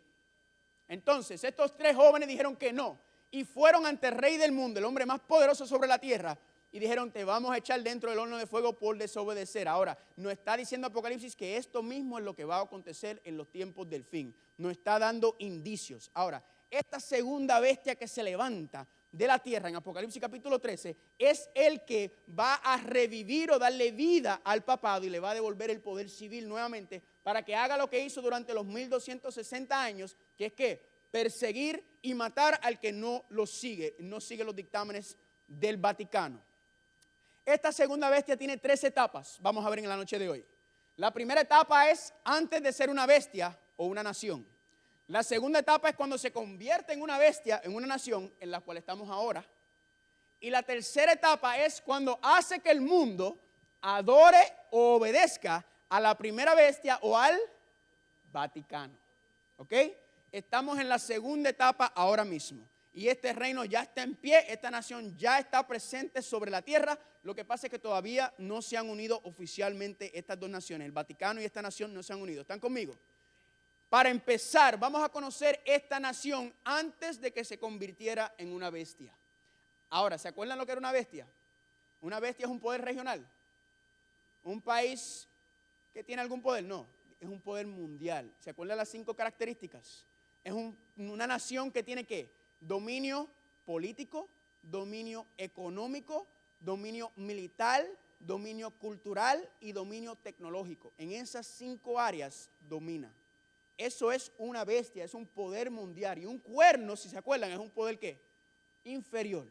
Entonces, estos 3 jóvenes dijeron que no. Y fueron ante el rey del mundo, el hombre más poderoso sobre la tierra, y dijeron, te vamos a echar dentro del horno de fuego por desobedecer. Ahora, nos está diciendo Apocalipsis que esto mismo es lo que va a acontecer en los tiempos del fin. Nos está dando indicios. Ahora, esta segunda bestia que se levanta de la tierra en Apocalipsis capítulo 13 es el que va a revivir o darle vida al papado y le va a devolver el poder civil nuevamente para que haga lo que hizo durante los 1260 años, que es que perseguir y matar al que no lo sigue, no sigue los dictámenes del Vaticano. Esta segunda bestia tiene 3 etapas, vamos a ver en la noche de hoy. La primera etapa es antes de ser una bestia o una nación. La segunda etapa es cuando se convierte en una bestia, en una nación, en la cual estamos ahora. Y la tercera etapa es cuando hace que el mundo adore o obedezca a la primera bestia o al Vaticano. ¿Ok? Estamos en la segunda etapa ahora mismo. Y este reino ya está en pie, esta nación ya está presente sobre la tierra. Lo que pasa es que todavía no se han unido oficialmente estas 2 naciones. El Vaticano y esta nación no se han unido. ¿Están conmigo? Para empezar, vamos a conocer esta nación antes de que se convirtiera en una bestia. Ahora, ¿se acuerdan lo que era una bestia? Una bestia es un poder regional. Un país que tiene algún poder, no, es un poder mundial. ¿Se acuerdan las 5 características? Es una nación que tiene ¿qué? Dominio político, dominio económico, dominio militar, dominio cultural y dominio tecnológico. En esas 5 áreas domina. Eso es una bestia, es un poder mundial. Y un cuerno, si se acuerdan, es un poder ¿qué? Inferior.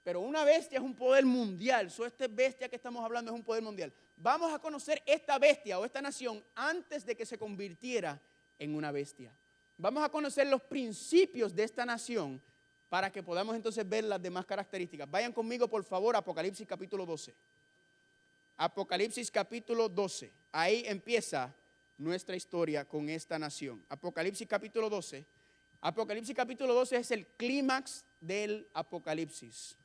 Pero una bestia es un poder mundial. Esta bestia que estamos hablando es un poder mundial. Vamos a conocer esta bestia o esta nación antes de que se convirtiera en una bestia. Vamos a conocer los principios de esta nación para que podamos entonces ver las demás características. Vayan conmigo, por favor, a Apocalipsis capítulo 12. Apocalipsis capítulo 12. Ahí empieza nuestra historia con esta nación. Apocalipsis capítulo 12. Apocalipsis capítulo 12 es el clímax del Apocalipsis.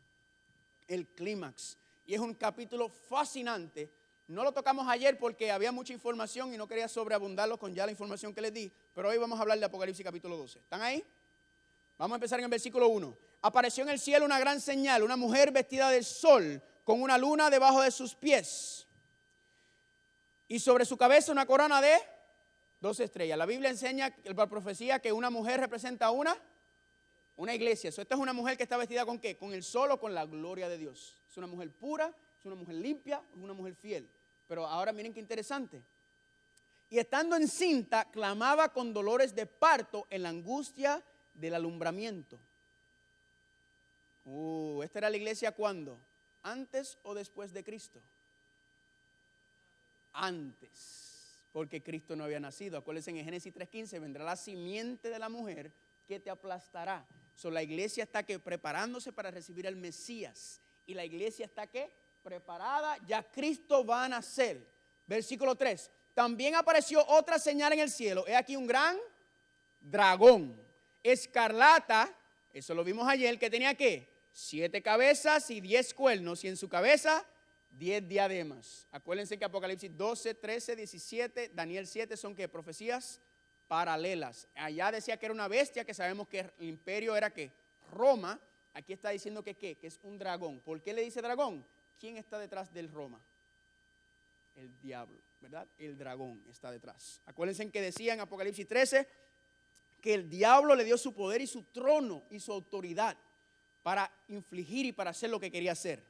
El clímax. Y es un capítulo fascinante. No lo tocamos ayer porque había mucha información y no quería sobreabundarlo con ya la información que les di. Pero hoy vamos a hablar de Apocalipsis capítulo 12. ¿Están ahí? Vamos a empezar en el versículo 1. Apareció en el cielo una gran señal, una mujer vestida del sol, con una luna debajo de sus pies. Y sobre su cabeza una corona de 12 estrellas. La Biblia enseña, la profecía, que una mujer representa una iglesia. Esta es una mujer que está vestida ¿con qué? Con el sol o con la gloria de Dios. Es una mujer pura, es una mujer limpia, es una mujer fiel. Pero ahora miren qué interesante. Y estando encinta, clamaba con dolores de parto en la angustia del alumbramiento. ¿Esta era la iglesia cuándo? ¿Antes o después de Cristo? Antes, porque Cristo no había nacido. Acuérdense, en Génesis 3:15 vendrá la simiente de la mujer que te aplastará. La iglesia está que preparándose para recibir al Mesías. Y la iglesia está que preparada, ya Cristo va a nacer. Versículo 3. También apareció otra señal en el cielo. He aquí un gran dragón, escarlata, eso lo vimos ayer, que tenía ¿qué? 7 cabezas y 10 cuernos, y en su cabeza 10 diademas. Acuérdense que Apocalipsis 12, 13, 17, Daniel 7 son que profecías paralelas. Allá decía que era una bestia, que sabemos que el imperio era que Roma. Aquí está diciendo que ¿qué? Que es un dragón. ¿Por qué le dice dragón? ¿Quién está detrás del Roma? El diablo, ¿verdad? El dragón está detrás. Acuérdense que decía en Apocalipsis 13 que el diablo le dio su poder y su trono y su autoridad para infligir y para hacer lo que quería hacer.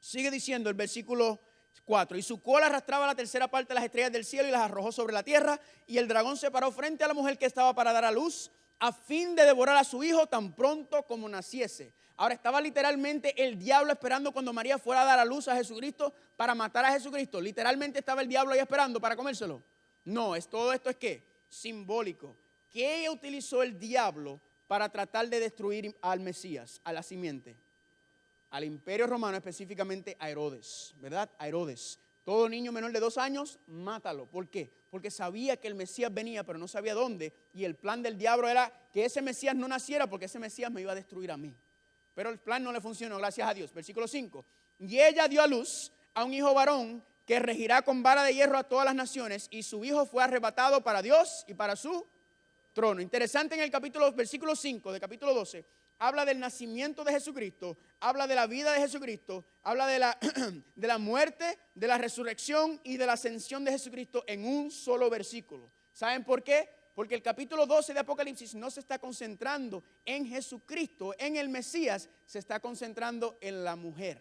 Sigue diciendo el versículo 4, y su cola arrastraba la tercera parte de las estrellas del cielo y las arrojó sobre la tierra, y el dragón se paró frente a la mujer que estaba para dar a luz, a fin de devorar a su hijo tan pronto como naciese. Ahora estaba literalmente el diablo esperando cuando María fuera a dar a luz a Jesucristo para matar a Jesucristo. Literalmente estaba el diablo ahí esperando para comérselo. No, todo esto es ¿qué? Simbólico. ¿Qué utilizó el diablo para tratar de destruir al Mesías, a la simiente? Al imperio romano, específicamente a Herodes, ¿verdad? A Herodes. Todo niño menor de 2 años, mátalo. ¿Por qué? Porque sabía que el Mesías venía, pero no sabía dónde. Y el plan del diablo era que ese Mesías no naciera, porque ese Mesías me iba a destruir a mí. Pero el plan no le funcionó, gracias a Dios. Versículo 5. Y ella dio a luz a un hijo varón que regirá con vara de hierro a todas las naciones, y su hijo fue arrebatado para Dios y para su trono. Interesante, en el versículo 5 de capítulo 12, habla del nacimiento de Jesucristo, habla de la vida de Jesucristo, habla de la muerte, de la resurrección y de la ascensión de Jesucristo en un solo versículo. ¿Saben por qué? Porque el capítulo 12 de Apocalipsis no se está concentrando en Jesucristo, en el Mesías, se está concentrando en la mujer,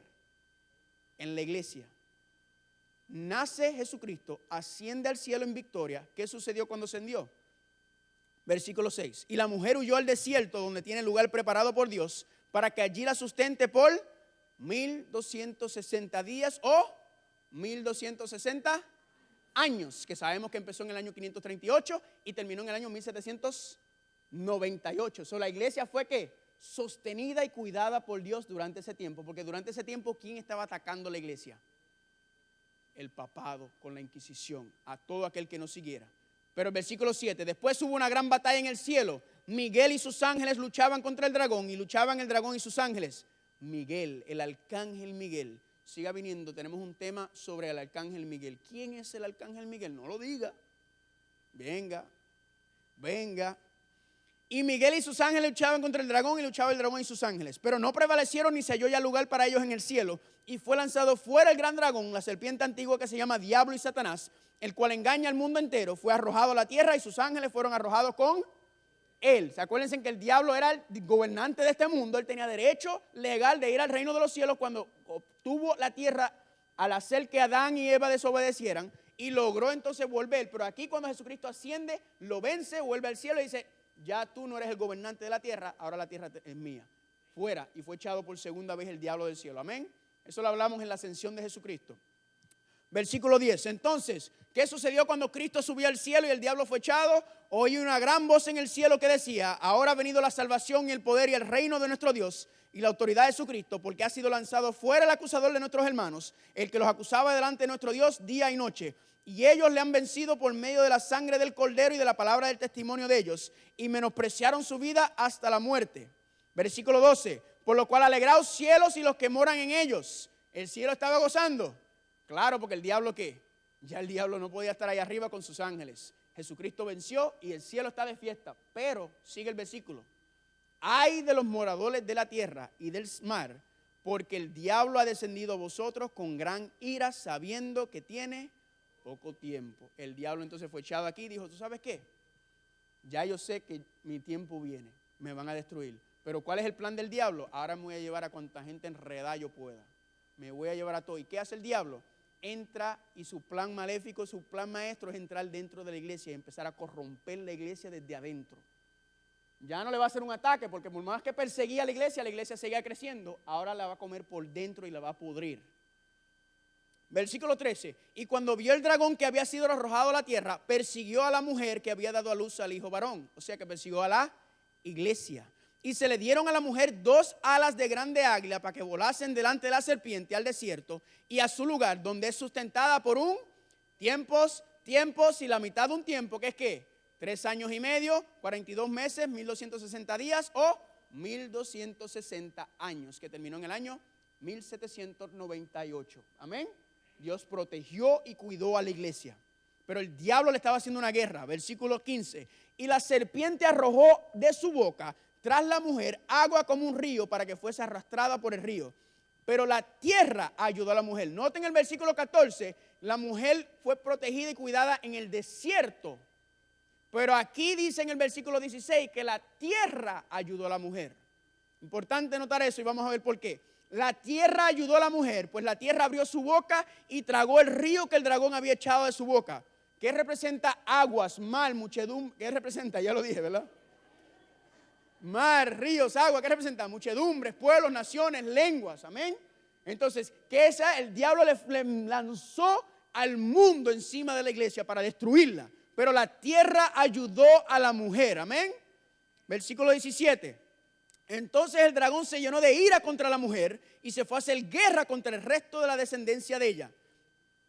en la iglesia. Nace Jesucristo, asciende al cielo en victoria. ¿Qué sucedió cuando ascendió? Versículo 6. Y la mujer huyó al desierto, donde tiene lugar preparado por Dios, para que allí la sustente por 1260 días o 1260 años, que sabemos que empezó en el año 538 y terminó en el año 1798. La iglesia fue ¿qué? Sostenida y cuidada por Dios durante ese tiempo, porque durante ese tiempo, ¿quién estaba atacando la iglesia? El papado con la Inquisición, a todo aquel que no siguiera. Pero el versículo 7, después hubo una gran batalla en el cielo. Miguel y sus ángeles luchaban contra el dragón, y luchaban el dragón y sus ángeles. Miguel, el arcángel Miguel. Siga viniendo, tenemos un tema sobre el arcángel Miguel. ¿Quién es el arcángel Miguel? No lo diga. Venga. Y Miguel y sus ángeles luchaban contra el dragón, y luchaba el dragón y sus ángeles. Pero no prevalecieron, ni se halló ya lugar para ellos en el cielo. Y fue lanzado fuera el gran dragón, la serpiente antigua que se llama Diablo y Satanás, el cual engaña al mundo entero. Fue arrojado a la tierra, y sus ángeles fueron arrojados con él. ¿Se acuerdan que el diablo era el gobernante de este mundo? Él tenía derecho legal de ir al reino de los cielos cuando obtuvo la tierra al hacer que Adán y Eva desobedecieran, y logró entonces volver. Pero aquí, cuando Jesucristo asciende, lo vence, vuelve al cielo y dice: ya tú no eres el gobernante de la tierra, ahora la tierra es mía. Fuera. Y fue echado por segunda vez el diablo del cielo. Amén. Eso lo hablamos en la ascensión de Jesucristo. Versículo 10. Entonces, ¿qué sucedió cuando Cristo subió al cielo y el diablo fue echado? Oí una gran voz en el cielo que decía: ahora ha venido la salvación y el poder y el reino de nuestro Dios y la autoridad de su Cristo, porque ha sido lanzado fuera el acusador de nuestros hermanos, el que los acusaba delante de nuestro Dios día y noche. Y ellos le han vencido por medio de la sangre del Cordero y de la palabra del testimonio de ellos, y menospreciaron su vida hasta la muerte. Versículo 12. Por lo cual alegraos cielos y los que moran en ellos. El cielo estaba gozando. Claro, porque el diablo ¿qué? Ya el diablo no podía estar ahí arriba con sus ángeles. Jesucristo venció y el cielo está de fiesta. Pero, sigue el versículo: ay de los moradores de la tierra y del mar, porque el diablo ha descendido a vosotros con gran ira, sabiendo que tiene poco tiempo. El diablo entonces fue echado aquí y dijo: ¿tú sabes qué? Ya yo sé que mi tiempo viene, me van a destruir. Pero ¿cuál es el plan del diablo? Ahora me voy a llevar a cuanta gente enredada yo pueda. Me voy a llevar a todo. ¿Y qué hace el diablo? Entra, y su plan maléfico, su plan maestro es entrar dentro de la iglesia y empezar a corromper la iglesia desde adentro. Ya no le va a hacer un ataque, porque por más que perseguía a la iglesia seguía creciendo. Ahora la va a comer por dentro y la va a pudrir. Versículo 13. Y cuando vio el dragón que había sido arrojado a la tierra, persiguió a la mujer que había dado a luz al hijo varón. O sea que persiguió a la iglesia. Y se le dieron a la mujer 2 alas de grande águila para que volasen delante de la serpiente al desierto y a su lugar, donde es sustentada por tiempos y la mitad de un tiempo, que es ¿qué? 3 años y medio, 42 meses, 1260 días o 1260 años, que terminó en el año 1798. Amén. Dios protegió y cuidó a la iglesia. Pero el diablo le estaba haciendo una guerra. Versículo 15. Y la serpiente arrojó de su boca tras la mujer agua como un río para que fuese arrastrada por el río. Pero la tierra ayudó a la mujer. Noten el versículo 14. La mujer fue protegida y cuidada en el desierto. Pero aquí dice en el versículo 16 que la tierra ayudó a la mujer. Importante notar eso y vamos a ver por qué. La tierra ayudó a la mujer, pues la tierra abrió su boca y tragó el río que el dragón había echado de su boca. ¿Qué representa? Aguas, mar, muchedumbre. ¿Qué representa? Ya lo dije, ¿verdad? Mar, ríos, agua. ¿Qué representa? Muchedumbres, pueblos, naciones, lenguas. Amén. Entonces, ¿qué es? El diablo le lanzó al mundo encima de la iglesia para destruirla. Pero la tierra ayudó a la mujer. Amén. Versículo 17. Entonces el dragón se llenó de ira contra la mujer y se fue a hacer guerra contra el resto de la descendencia de ella.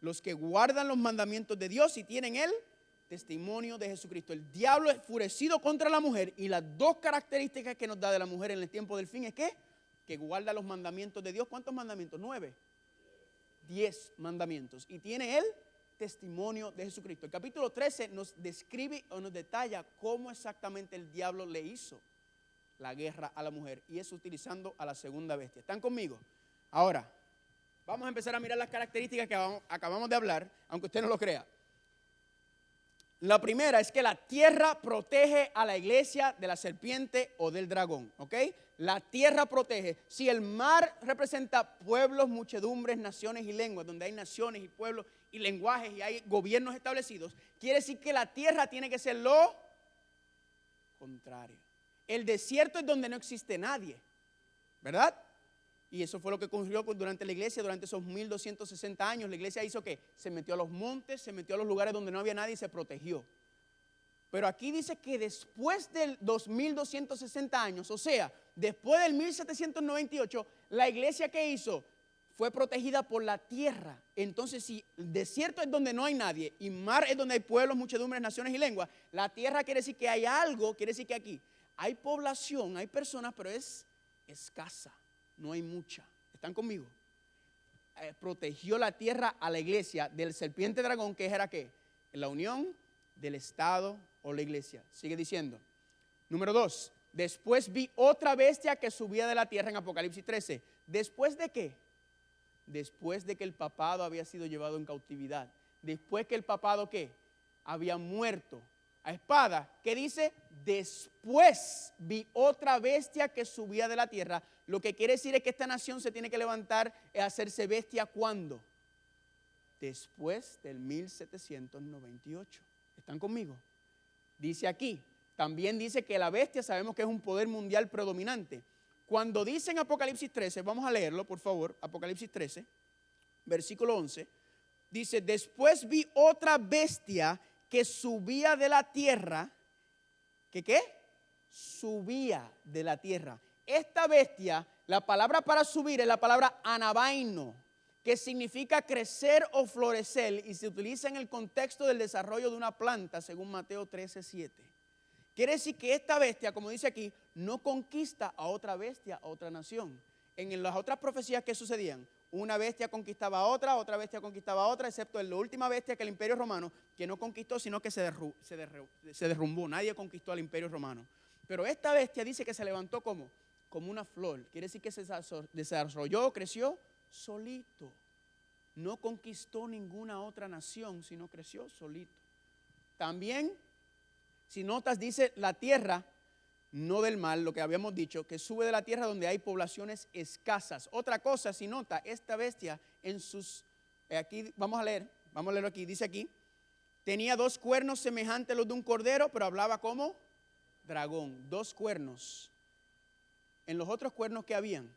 Los que guardan los mandamientos de Dios y tienen el testimonio de Jesucristo. El diablo enfurecido contra la mujer, y las dos características que nos da de la mujer en el tiempo del fin es que guarda los mandamientos de Dios. ¿Cuántos mandamientos? 9. 10 mandamientos. Y tiene el testimonio de Jesucristo. El capítulo 13 nos describe o nos detalla cómo exactamente el diablo le hizo la guerra a la mujer, y es utilizando a la segunda bestia. ¿Están conmigo? Ahora, vamos a empezar a mirar las características que acabamos de hablar, aunque usted no lo crea. La primera es que la tierra protege a la iglesia de la serpiente o del dragón, ¿ok? La tierra protege. Si el mar representa pueblos, muchedumbres, naciones y lenguas, donde hay naciones y pueblos y lenguajes y hay gobiernos establecidos, quiere decir que la tierra tiene que ser lo contrario. El desierto es donde no existe nadie, ¿verdad? Y eso fue lo que ocurrió durante la iglesia, durante esos 1260 años. La iglesia hizo ¿qué? Se metió a los montes, se metió a los lugares donde no había nadie y se protegió. Pero aquí dice que después de 2260 años, o sea, después del 1798, la iglesia ¿qué hizo? Fue protegida por la tierra. Entonces, si el desierto es donde no hay nadie y mar es donde hay pueblos, muchedumbres, naciones y lenguas, la tierra quiere decir que hay algo, quiere decir que aquí hay población, hay personas, pero es escasa, no hay mucha. ¿Están conmigo? Protegió la tierra a la iglesia del serpiente dragón, que era ¿qué? La unión del Estado o la iglesia. Sigue diciendo. Número 2. Después vi otra bestia que subía de la tierra en Apocalipsis 13. ¿Después de qué? Después de que el papado había sido llevado en cautividad. Después que el papado ¿qué? Había muerto a espada. ¿Qué dice? Después vi otra bestia que subía de la tierra. Lo que quiere decir es que esta nación se tiene que levantar y hacerse bestia. ¿Cuándo? Después del 1798. ¿Están conmigo? Dice aquí, también dice que la bestia sabemos que es un poder mundial predominante. Cuando dice en Apocalipsis 13, vamos a leerlo por favor, Apocalipsis 13, versículo 11, dice, después vi otra bestia que subía de la tierra. ¿Que qué? Subía de la tierra. Esta bestia, la palabra para subir es la palabra anabaino, que significa crecer o florecer y se utiliza en el contexto del desarrollo de una planta según Mateo 13:7. Quiere decir que esta bestia, como dice aquí, no conquista a otra bestia, a otra nación. En las otras profecías que sucedían, una bestia conquistaba a otra, otra bestia conquistaba a otra, excepto en la última bestia que el Imperio Romano, que no conquistó, sino que se derrumbó. Nadie conquistó al Imperio Romano. Pero esta bestia dice que se levantó como una flor. Quiere decir que se desarrolló, creció solito. No conquistó ninguna otra nación, sino creció solito. También, si notas, dice la tierra, no del mar, lo que habíamos dicho, que sube de la tierra donde hay poblaciones escasas. Otra cosa, si nota, esta bestia en sus, aquí vamos a leerlo aquí, dice aquí, tenía 2 cuernos semejantes a los de un cordero, pero hablaba como dragón. 2 cuernos. En los otros cuernos que habían,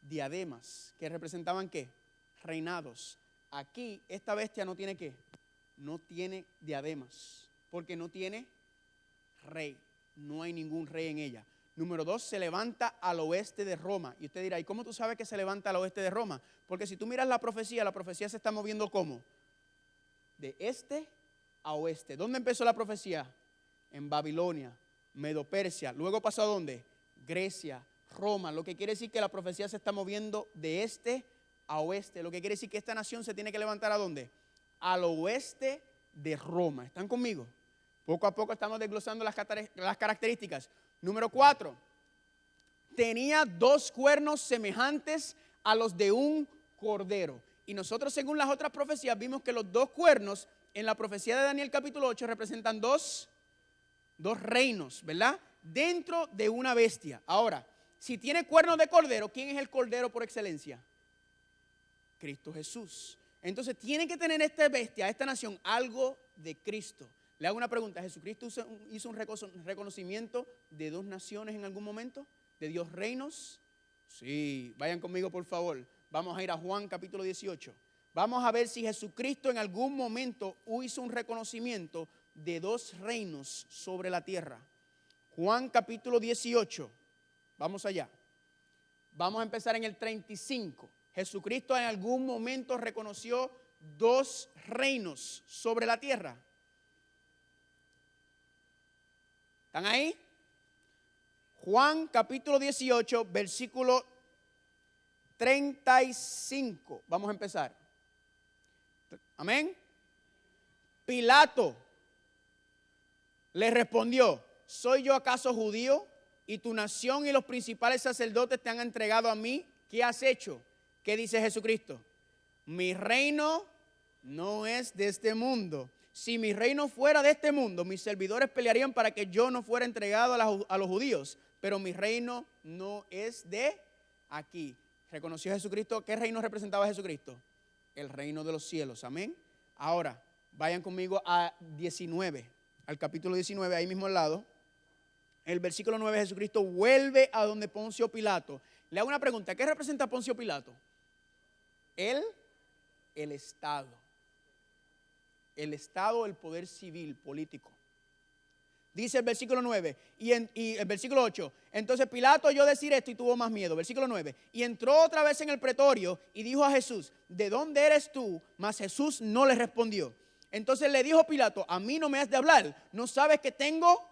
diademas, que representaban ¿qué? Reinados. Aquí esta bestia no tiene ¿qué? No tiene diademas, porque no tiene rey. No hay ningún rey en ella. Número 2, se levanta al oeste de Roma. Y usted dirá, ¿y cómo tú sabes que se levanta al oeste de Roma? Porque si tú miras la profecía se está moviendo ¿cómo? De este a oeste. ¿Dónde empezó la profecía? En Babilonia, Medo-Persia. Luego pasó ¿a dónde? Grecia, Roma, lo que quiere decir que la profecía se está moviendo de este a oeste, lo que quiere decir que esta nación se tiene que levantar ¿a dónde? Al oeste de Roma. ¿Están conmigo? Poco a poco estamos desglosando las características. Número 4, tenía 2 cuernos semejantes a los de un cordero. Y nosotros, según las otras profecías, vimos que los 2 cuernos en la profecía de Daniel capítulo 8 representan dos reinos, ¿verdad? Dentro de una bestia. Ahora, si tiene cuernos de cordero, ¿quién es el cordero por excelencia? Cristo Jesús. Entonces tiene que tener esta bestia, esta nación, algo de Cristo. Le hago una pregunta, ¿Jesucristo hizo un reconocimiento de 2 naciones en algún momento? ¿De 2 reinos? Sí, vayan conmigo por favor. Vamos a ir a Juan capítulo 18. Vamos a ver si Jesucristo en algún momento hizo un reconocimiento de 2 reinos sobre la tierra. Juan capítulo 18. Vamos allá. Vamos a empezar en el 35. Jesucristo en algún momento reconoció 2 reinos sobre la tierra. ¿Están ahí? Juan capítulo 18, versículo 35. Vamos a empezar. Amén. Pilato le respondió: ¿soy yo acaso judío? Y tu nación y los principales sacerdotes te han entregado a mí. ¿Qué has hecho? ¿Qué dice Jesucristo? Mi reino no es de este mundo. Si mi reino fuera de este mundo, mis servidores pelearían para que yo no fuera entregado a los judíos. Pero mi reino no es de aquí. ¿Reconoció Jesucristo? ¿Qué reino representaba Jesucristo? El reino de los cielos. Amén. Ahora, vayan conmigo a 19, al capítulo 19, ahí mismo al lado. El versículo 9, Jesucristo vuelve a donde Poncio Pilato. Le hago una pregunta, ¿qué representa Poncio Pilato? El Estado. El Estado, el poder civil, político. Dice el versículo 9 y el versículo 8. Entonces Pilato oyó decir esto y tuvo más miedo. Versículo 9. Y entró otra vez en el pretorio y dijo a Jesús: ¿de dónde eres tú? Mas Jesús no le respondió. Entonces le dijo Pilato: a mí no me has de hablar. ¿No sabes que tengo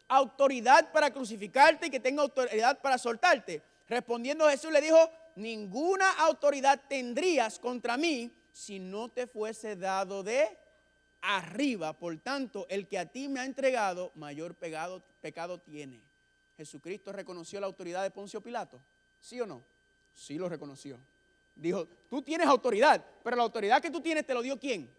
autoridad para crucificarte y que tengo autoridad para soltarte? Respondiendo Jesús le dijo: ninguna autoridad tendrías contra mí si no te fuese dado de arriba. Por tanto, el que a ti me ha entregado, mayor pecado tiene. ¿Jesucristo reconoció la autoridad de Poncio Pilato? ¿Sí o no? Sí lo reconoció. Dijo: tú tienes autoridad, pero la autoridad que tú tienes te lo dio ¿quién?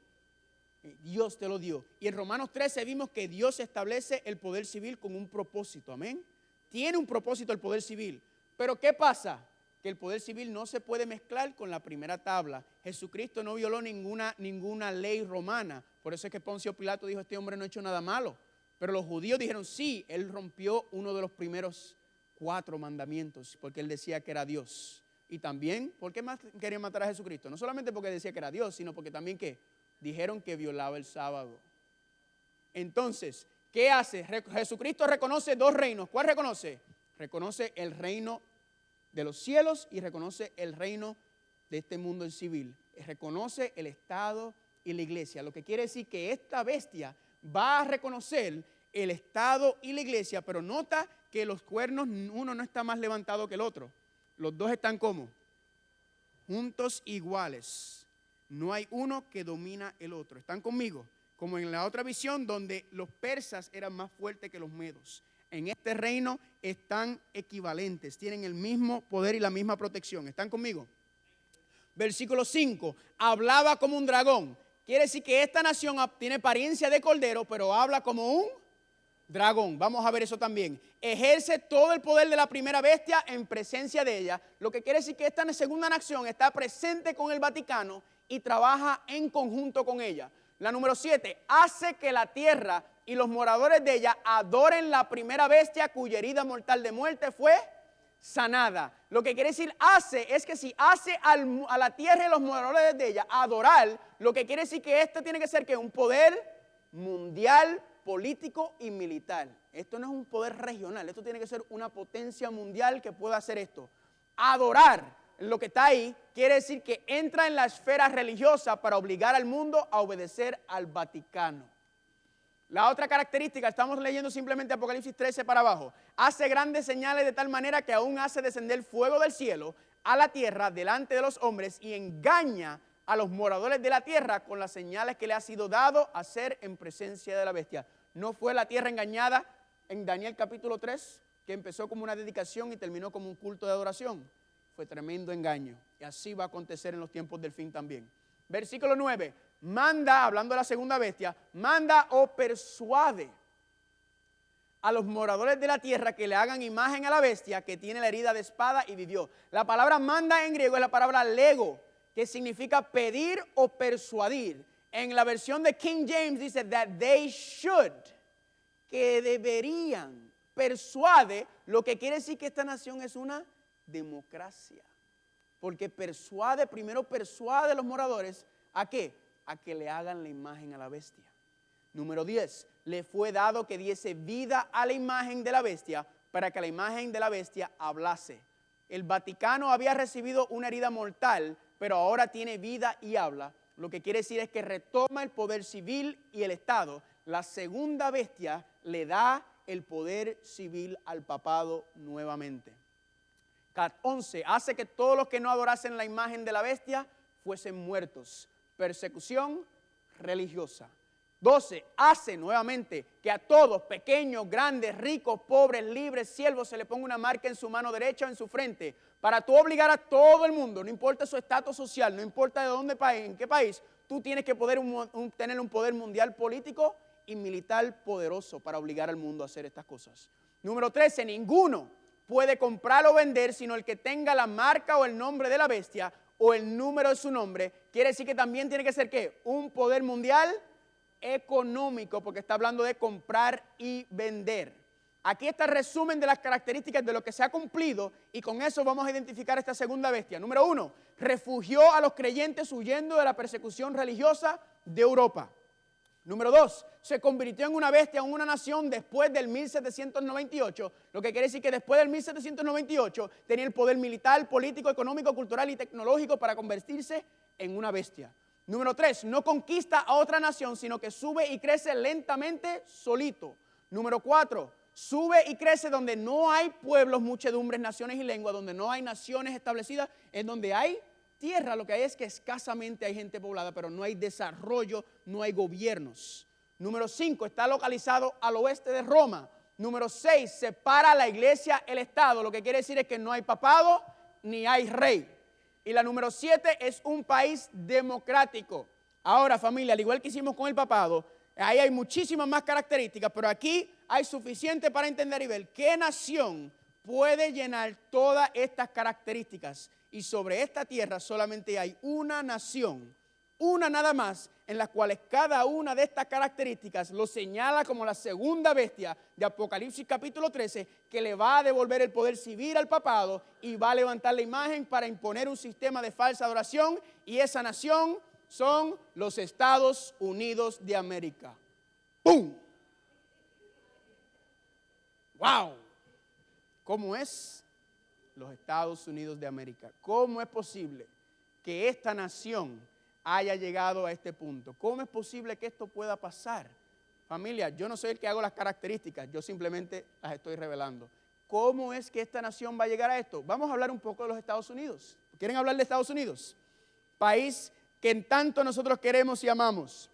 Dios te lo dio. Y en Romanos 13 vimos que Dios establece el poder civil con un propósito. Amén. Tiene un propósito el poder civil. Pero ¿qué pasa? Que el poder civil no se puede mezclar con la primera tabla. Jesucristo no violó ninguna ley romana. Por eso es que Poncio Pilato dijo: este hombre no ha hecho nada malo. Pero los judíos dijeron: sí, él rompió uno de los primeros 4 mandamientos, porque él decía que era Dios. Y también, ¿por qué más querían matar a Jesucristo? No solamente porque decía que era Dios, sino porque también ¿qué? Dijeron que violaba el sábado. Entonces, ¿qué hace? Jesucristo reconoce 2 reinos. ¿Cuál reconoce? Reconoce el reino de los cielos y reconoce el reino de este mundo en civil. Reconoce el Estado y la iglesia. Lo que quiere decir que esta bestia va a reconocer el Estado y la iglesia, pero nota que los cuernos, uno no está más levantado que el otro. Los 2 están como juntos, iguales. No hay uno que domina el otro. ¿Están conmigo? Como en la otra visión donde los persas eran más fuertes que los medos. En este reino están equivalentes, tienen el mismo poder y la misma protección. ¿Están conmigo? Versículo 5, hablaba como un dragón. Quiere decir que esta nación tiene apariencia de cordero, pero habla como un dragón. Vamos a ver eso también. Ejerce todo el poder de la primera bestia en presencia de ella. Lo que quiere decir que esta segunda nación está presente con el Vaticano y trabaja en conjunto con ella. La número 7, hace que la tierra y los moradores de ella adoren la primera bestia cuya herida mortal de muerte fue sanada. Lo que quiere decir hace es que si hace a la tierra y los moradores de ella adorar, lo que quiere decir que esto tiene que ser que un poder mundial, político y militar. Esto no es un poder regional, esto tiene que ser una potencia mundial que pueda hacer esto. Adorar lo que está ahí quiere decir que entra en la esfera religiosa para obligar al mundo a obedecer al Vaticano. La otra característica, estamos leyendo simplemente Apocalipsis 13 para abajo. Hace grandes señales de tal manera que aún hace descender fuego del cielo a la tierra delante de los hombres y engaña a los moradores de la tierra con las señales que le ha sido dado hacer en presencia de la bestia. ¿No fue la tierra engañada en Daniel capítulo 3, que empezó como una dedicación y terminó como un culto de adoración? Fue tremendo engaño. Y así va a acontecer en los tiempos del fin también. Versículo 9. Manda, hablando de la segunda bestia, manda o persuade a los moradores de la tierra que le hagan imagen a la bestia que tiene la herida de espada y vivió. La palabra manda en griego es la palabra lego, que significa pedir o persuadir. En la versión de King James dice that they should, que deberían. Persuade, lo que quiere decir que esta nación es una democracia. Porque primero persuade a los moradores, ¿a qué? A que le hagan la imagen a la bestia. Número 10, le fue dado que diese vida a la imagen de la bestia para que la imagen de la bestia hablase. El Vaticano había recibido una herida mortal, pero ahora tiene vida y habla. Lo que quiere decir es que retoma el poder civil y el Estado. La segunda bestia le da el poder civil al papado nuevamente. 11, hace que todos los que no adorasen la imagen de la bestia fuesen muertos. Persecución religiosa. 12, hace nuevamente que a todos, pequeños, grandes, ricos, pobres, libres, siervos, se le ponga una marca en su mano derecha o en su frente, para tú obligar a todo el mundo, no importa su estatus social, no importa de dónde país, en qué país, tú tienes que poder tener un poder mundial político y militar poderoso para obligar al mundo a hacer estas cosas. Número 13, ninguno puede comprar o vender sino el que tenga la marca o el nombre de la bestia o el número de su nombre. Quiere decir que también tiene que ser ¿qué? Un poder mundial económico, porque está hablando de comprar y vender. Aquí está el resumen de las características de lo que se ha cumplido y con eso vamos a identificar esta segunda bestia. Número 1, refugió a los creyentes huyendo de la persecución religiosa de Europa. Número 2, se convirtió en una bestia, en una nación después del 1798, lo que quiere decir que después del 1798 tenía el poder militar, político, económico, cultural y tecnológico para convertirse en una bestia. Número 3, no conquista a otra nación, sino que sube y crece lentamente solito. Número 4, sube y crece donde no hay pueblos, muchedumbres, naciones y lenguas, donde no hay naciones establecidas, en donde hay tierra. Lo que hay es que escasamente hay gente poblada, pero no hay desarrollo, no hay gobiernos. Número 5, está localizado al oeste de Roma. Número 6, separa la iglesia, el Estado. Lo que quiere decir es que no hay papado ni hay rey. Y la número 7 es un país democrático. Ahora, familia, al igual que hicimos con el papado, ahí hay muchísimas más características, pero aquí hay suficiente para entender y ver qué nación puede llenar todas estas características. Y sobre esta tierra solamente hay una nación, una nada más, en las cuales cada una de estas características lo señala como la segunda bestia de Apocalipsis capítulo 13, que le va a devolver el poder civil al papado y va a levantar la imagen para imponer un sistema de falsa adoración, y esa nación son los Estados Unidos de América. ¡Pum! ¡Wow! ¿Cómo es los Estados Unidos de América? ¿Cómo es posible que esta nación haya llegado a este punto? ¿Cómo es posible que esto pueda pasar? Familia, yo no soy el que hago las características, yo simplemente las estoy revelando. ¿Cómo es que esta nación va a llegar a esto? Vamos a hablar un poco de los Estados Unidos. ¿Quieren hablar de Estados Unidos? País que en tanto nosotros queremos y amamos.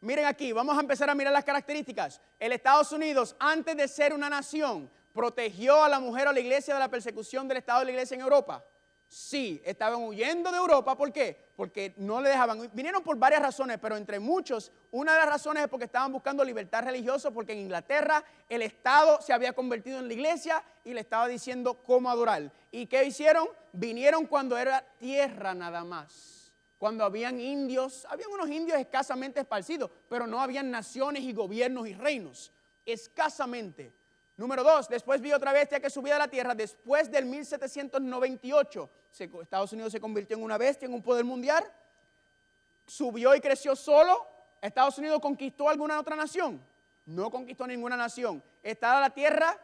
Miren aquí, vamos a empezar a mirar las características. El Estados Unidos, antes de ser una nación, protegió a la mujer o a la iglesia de la persecución del Estado de la iglesia en Europa. Sí, estaban huyendo de Europa. ¿Por qué? Porque no le dejaban. Vinieron por varias razones, pero entre muchos, una de las razones es porque estaban buscando libertad religiosa, porque en Inglaterra el Estado se había convertido en la iglesia y le estaba diciendo cómo adorar. ¿Y qué hicieron? Vinieron cuando era tierra nada más. Cuando habían indios, habían unos indios escasamente esparcidos, pero no habían naciones y gobiernos y reinos. Escasamente. Número 2, después vi otra bestia que subía de la tierra después del 1798. Estados Unidos se convirtió en una bestia, en un poder mundial. Subió y creció solo. ¿Estados Unidos conquistó alguna otra nación? No conquistó ninguna nación. Está la tierra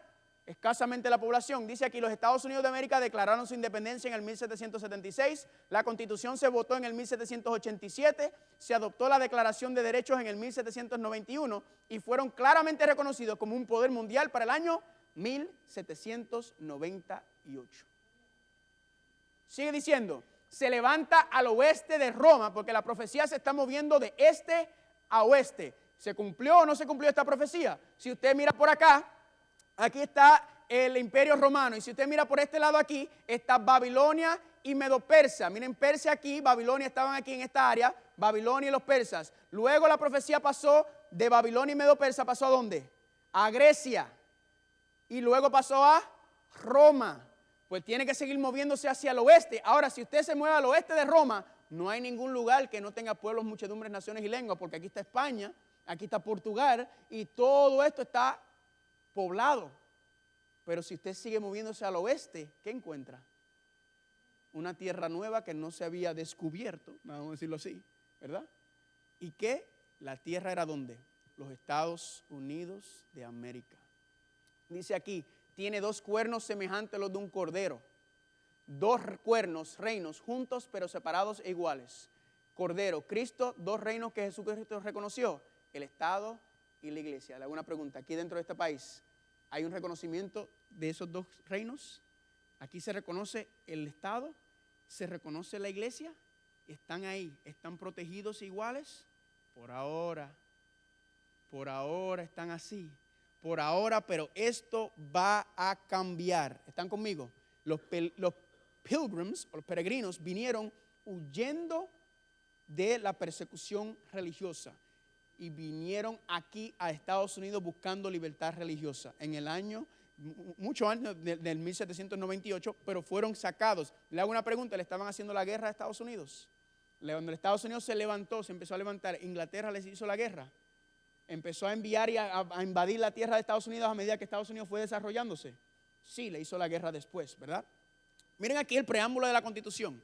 escasamente la población. Dice aquí, los Estados Unidos de América declararon su independencia en el 1776, la Constitución se votó en el 1787, se adoptó la Declaración de Derechos en el 1791 y fueron claramente reconocidos como un poder mundial para el año 1798. Sigue diciendo, se levanta al oeste de Roma, porque la profecía se está moviendo de este a oeste. ¿Se cumplió o no se cumplió esta profecía? Si usted mira por acá, aquí está el Imperio Romano, y si usted mira por este lado aquí, está Babilonia y Medo-Persa. Miren, Persia aquí, Babilonia estaban aquí en esta área, Babilonia y los persas. Luego la profecía pasó de Babilonia y Medo-Persa, ¿pasó a dónde? A Grecia. Y luego pasó a Roma. Pues tiene que seguir moviéndose hacia el oeste. Ahora, si usted se mueve al oeste de Roma, no hay ningún lugar que no tenga pueblos, muchedumbres, naciones y lenguas, porque aquí está España, aquí está Portugal, y todo esto está poblado. Pero si usted sigue moviéndose al oeste, ¿qué encuentra? Una tierra nueva que no se había descubierto, vamos a decirlo así, ¿verdad? ¿Y qué? La tierra era ¿dónde? Los Estados Unidos de América. Dice aquí, tiene 2 cuernos semejantes a los de un cordero. 2 cuernos, reinos, juntos pero separados e iguales. Cordero, Cristo, 2 reinos que Jesucristo reconoció, el Estado y la iglesia. Le hago una pregunta, aquí dentro de este país, ¿hay un reconocimiento de esos 2 reinos? Aquí se reconoce el Estado, se reconoce la iglesia, están ahí, están protegidos iguales. Por ahora están así. Por ahora, pero esto va a cambiar. ¿Están conmigo? Los pilgrims, o los peregrinos, vinieron huyendo de la persecución religiosa y vinieron aquí a Estados Unidos buscando libertad religiosa. En el año, muchos años del 1798, pero fueron sacados. Le hago una pregunta, ¿le estaban haciendo la guerra a Estados Unidos? Cuando Estados Unidos se levantó, se empezó a levantar, Inglaterra les hizo la guerra. Empezó a enviar y a invadir la tierra de Estados Unidos a medida que Estados Unidos fue desarrollándose. Sí, le hizo la guerra después, ¿verdad? Miren aquí el preámbulo de la Constitución.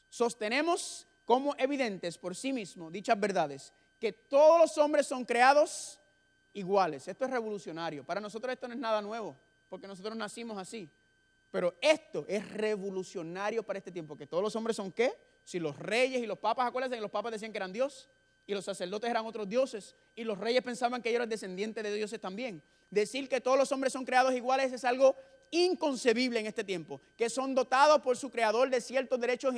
Sostenemos como evidentes por sí mismos dichas verdades, que todos los hombres son creados iguales. Esto es revolucionario. Para nosotros esto no es nada nuevo, porque nosotros nacimos así. Pero esto es revolucionario para este tiempo, que todos los hombres son ¿qué? Si los reyes y los papas, acuérdense que los papas decían que eran Dios, y los sacerdotes eran otros dioses, y los reyes pensaban que ellos eran descendientes de dioses también. Decir que todos los hombres son creados iguales es algo inconcebible en este tiempo, que son dotados por su creador de ciertos derechos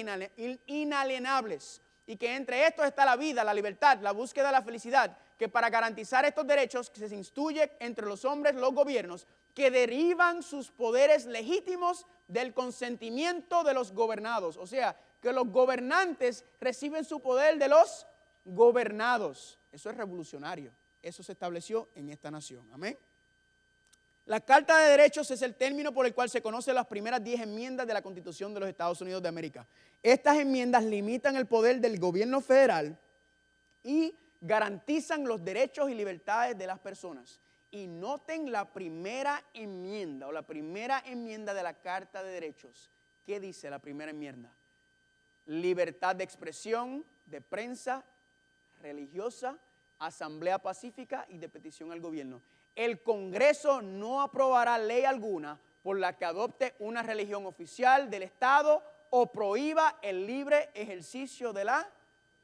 inalienables, y que entre estos está la vida, la libertad, la búsqueda de la felicidad, que para garantizar estos derechos se instruye entre los hombres los gobiernos que derivan sus poderes legítimos del consentimiento de los gobernados. O sea, que los gobernantes reciben su poder de los gobernados. Eso es revolucionario. Eso se estableció en esta nación. Amén. La Carta de Derechos es el término por el cual se conocen las primeras 10 enmiendas de la Constitución de los Estados Unidos de América. Estas enmiendas limitan el poder del gobierno federal y garantizan los derechos y libertades de las personas. Y noten la primera enmienda o la primera enmienda de la Carta de Derechos. ¿Qué dice la primera enmienda? Libertad de expresión, de prensa, religiosa, asamblea pacífica y de petición al gobierno. El Congreso no aprobará ley alguna por la que adopte una religión oficial del Estado o prohíba el libre ejercicio de la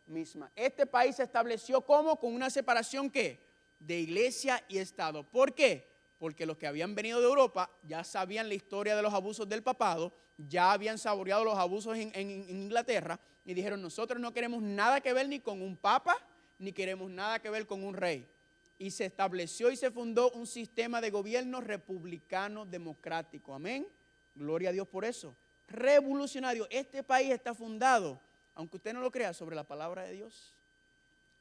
misma. Este país se estableció como con una separación ¿qué? De iglesia y Estado. ¿Por qué? Porque los que habían venido de Europa ya sabían la historia de los abusos del papado, ya habían saboreado los abusos en Inglaterra y dijeron, nosotros no queremos nada que ver ni con un papa, ni queremos nada que ver con un rey. Y se estableció y se fundó un sistema de gobierno republicano democrático. Amén. Gloria a Dios por eso. Revolucionario. Este país está fundado, aunque usted no lo crea, sobre la palabra de Dios.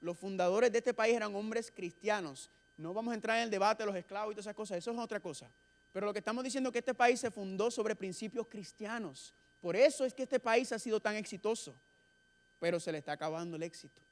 Los fundadores de este país eran hombres cristianos. No vamos a entrar en el debate de los esclavos y todas esas cosas. Eso es otra cosa. Pero lo que estamos diciendo es que este país se fundó sobre principios cristianos. Por eso es que este país ha sido tan exitoso. Pero se le está acabando el éxito.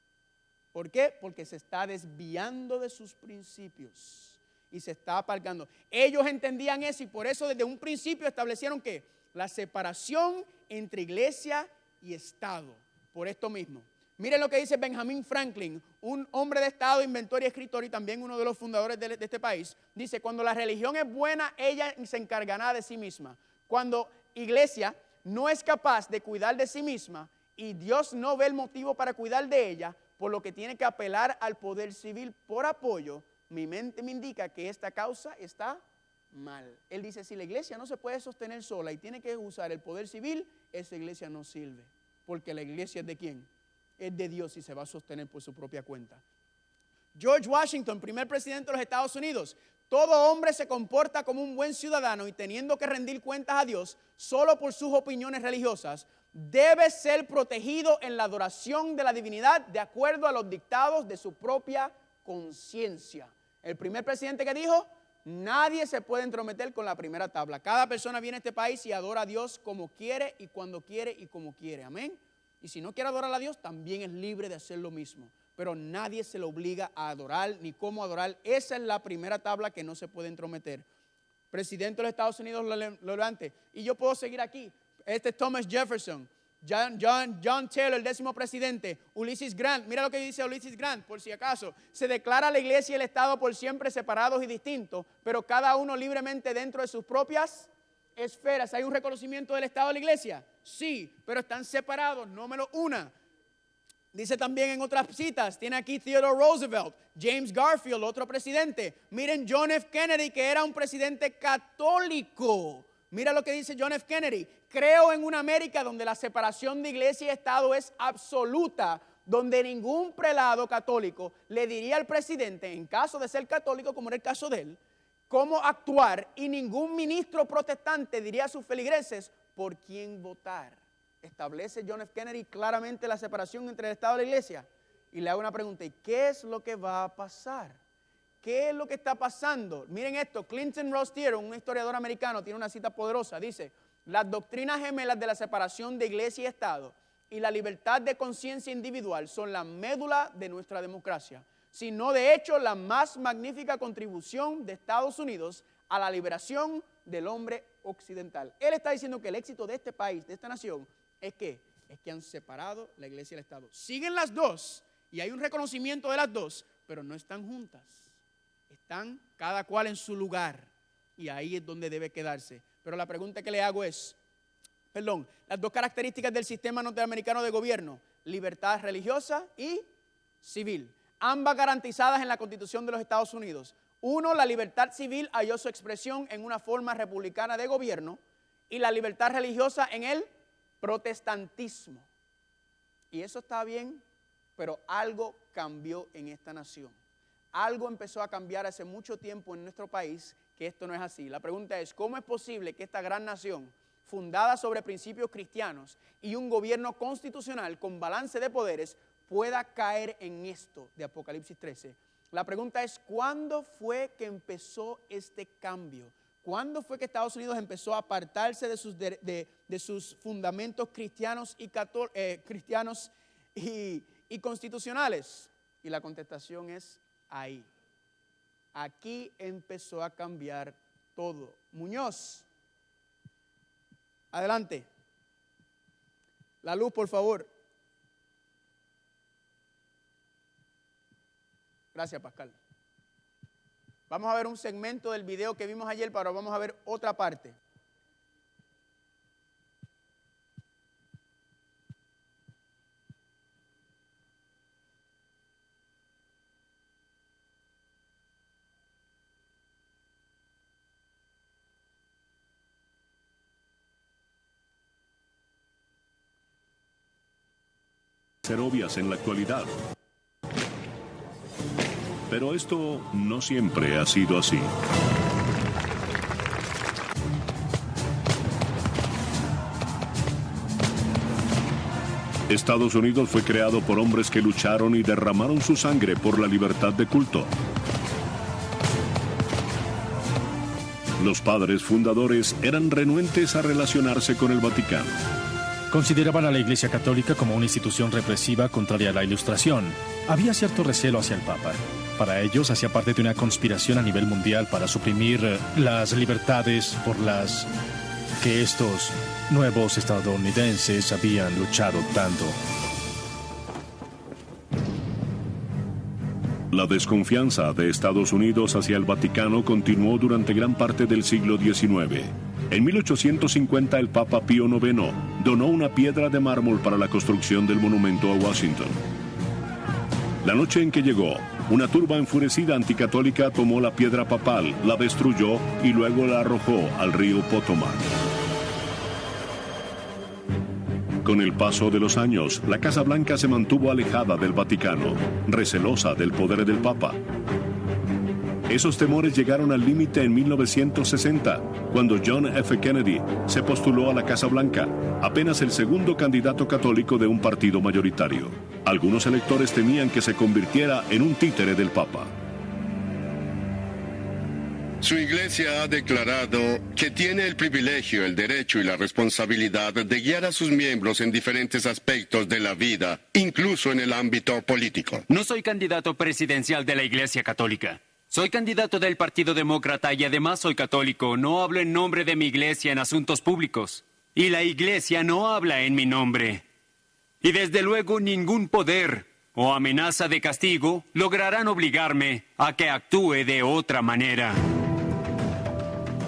¿Por qué? Porque se está desviando de sus principios y se está aparcando. Ellos entendían eso y por eso desde un principio establecieron que la separación entre iglesia y Estado. Por esto mismo. Miren lo que dice Benjamin Franklin, un hombre de Estado, inventor y escritor y también uno de los fundadores de este país. Dice, cuando la religión es buena, ella se encargará de sí misma. Cuando iglesia no es capaz de cuidar de sí misma y Dios no ve el motivo para cuidar de ella, por lo que tiene que apelar al poder civil por apoyo, mi mente me indica que esta causa está mal. Él dice, si la iglesia no se puede sostener sola y tiene que usar el poder civil, esa iglesia no sirve. Porque la iglesia es ¿de quién? Es de Dios y se va a sostener por su propia cuenta. George Washington, primer presidente de los Estados Unidos. Todo hombre se comporta como un buen ciudadano y teniendo que rendir cuentas a Dios solo por sus opiniones religiosas, debe ser protegido en la adoración de la divinidad de acuerdo a los dictados de su propia conciencia. El primer presidente que dijo, nadie se puede entrometer con la primera tabla. Cada persona viene a este país y adora a Dios como quiere y cuando quiere y como quiere. Amén. Y si no quiere adorar a Dios, también es libre de hacer lo mismo. Pero nadie se le obliga a adorar ni cómo adorar. Esa es la primera tabla que no se puede entrometer. Presidente de los Estados Unidos lo levante. Y yo puedo seguir aquí. Este es Thomas Jefferson, John Taylor, el 10º presidente, Ulysses Grant. Mira lo que dice Ulysses Grant, por si acaso. Se declara la iglesia y el Estado por siempre separados y distintos, pero cada uno libremente dentro de sus propias esferas. ¿Hay un reconocimiento del Estado de la iglesia? Sí, pero están separados, no me lo una. Dice también en otras citas, tiene aquí Theodore Roosevelt, James Garfield, otro presidente. Miren John F. Kennedy, que era un presidente católico. Mira lo que dice John F. Kennedy. Creo en una América donde la separación de iglesia y Estado es absoluta, donde ningún prelado católico le diría al presidente, en caso de ser católico, como era el caso de él, cómo actuar, y ningún ministro protestante diría a sus feligreses por quién votar. Establece John F. Kennedy claramente la separación entre el Estado y la iglesia. Y le hago una pregunta, ¿y qué es lo que va a pasar? ¿Qué es lo que está pasando? Miren esto, Clinton Rostiero, un historiador americano, tiene una cita poderosa, dice, las doctrinas gemelas de la separación de iglesia y Estado y la libertad de conciencia individual son la médula de nuestra democracia, sino de hecho la más magnífica contribución de Estados Unidos a la liberación del hombre occidental. Él está diciendo que el éxito de este país, de esta nación, es que han separado la iglesia y el Estado. Siguen las dos y hay un reconocimiento de las dos, pero no están juntas. Están cada cual en su lugar y ahí es donde debe quedarse. Pero la pregunta que le hago es, las dos características del sistema norteamericano de gobierno, libertad religiosa y civil, ambas garantizadas en la Constitución de los Estados Unidos. Uno, la libertad civil halló su expresión en una forma republicana de gobierno y la libertad religiosa en el protestantismo. Y eso está bien, pero algo cambió en esta nación. Algo empezó a cambiar hace mucho tiempo en nuestro país, que esto no es así. La pregunta es, ¿cómo es posible que esta gran nación, fundada sobre principios cristianos y un gobierno constitucional con balance de poderes, pueda caer en esto de Apocalipsis 13? La pregunta es, ¿cuándo fue que empezó este cambio? ¿Cuándo fue que Estados Unidos empezó a apartarse de sus fundamentos cristianos y constitucionales? Y la contestación es ahí. Aquí empezó a cambiar todo. Muñoz, adelante. La luz, por favor. Gracias, Pascal. Vamos a ver un segmento del video que vimos ayer, pero vamos a ver otra parte. Ser obvias en la actualidad. Pero esto no siempre ha sido así. Estados Unidos fue creado por hombres que lucharon y derramaron su sangre por la libertad de culto. Los padres fundadores eran renuentes a relacionarse con el Vaticano. Consideraban a la Iglesia Católica como una institución represiva contraria a la Ilustración. Había cierto recelo hacia el Papa. Para ellos hacía parte de una conspiración a nivel mundial para suprimir las libertades por las que estos nuevos estadounidenses habían luchado tanto. La desconfianza de Estados Unidos hacia el Vaticano continuó durante gran parte del siglo XIX. En 1850 el Papa Pío IX donó una piedra de mármol para la construcción del monumento a Washington. La noche en que llegó, una turba enfurecida anticatólica tomó la piedra papal, la destruyó y luego la arrojó al río Potomac. Con el paso de los años, la Casa Blanca se mantuvo alejada del Vaticano, recelosa del poder del Papa. Esos temores llegaron al límite en 1960, cuando John F. Kennedy se postuló a la Casa Blanca, apenas el segundo candidato católico de un partido mayoritario. Algunos electores temían que se convirtiera en un títere del Papa. Su iglesia ha declarado que tiene el privilegio, el derecho y la responsabilidad de guiar a sus miembros en diferentes aspectos de la vida, incluso en el ámbito político. No soy candidato presidencial de la Iglesia Católica. Soy candidato del Partido Demócrata y además soy católico. No hablo en nombre de mi iglesia en asuntos públicos. Y la iglesia no habla en mi nombre. Y desde luego ningún poder o amenaza de castigo lograrán obligarme a que actúe de otra manera.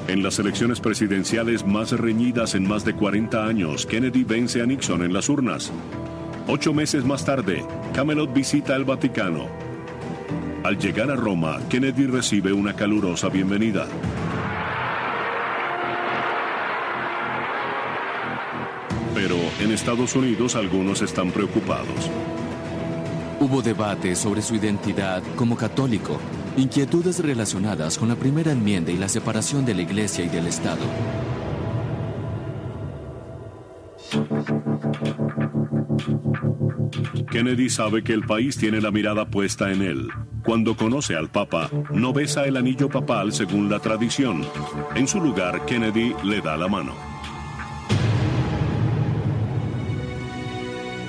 En las elecciones presidenciales más reñidas en más de 40 años, Kennedy vence a Nixon en las urnas. 8 meses más tarde, Camelot visita el Vaticano. Al llegar a Roma, Kennedy recibe una calurosa bienvenida. Pero en Estados Unidos algunos están preocupados. Hubo debate sobre su identidad como católico, inquietudes relacionadas con la primera enmienda y la separación de la Iglesia y del Estado. Kennedy sabe que el país tiene la mirada puesta en él. Cuando conoce al Papa, no besa el anillo papal según la tradición. En su lugar, Kennedy le da la mano.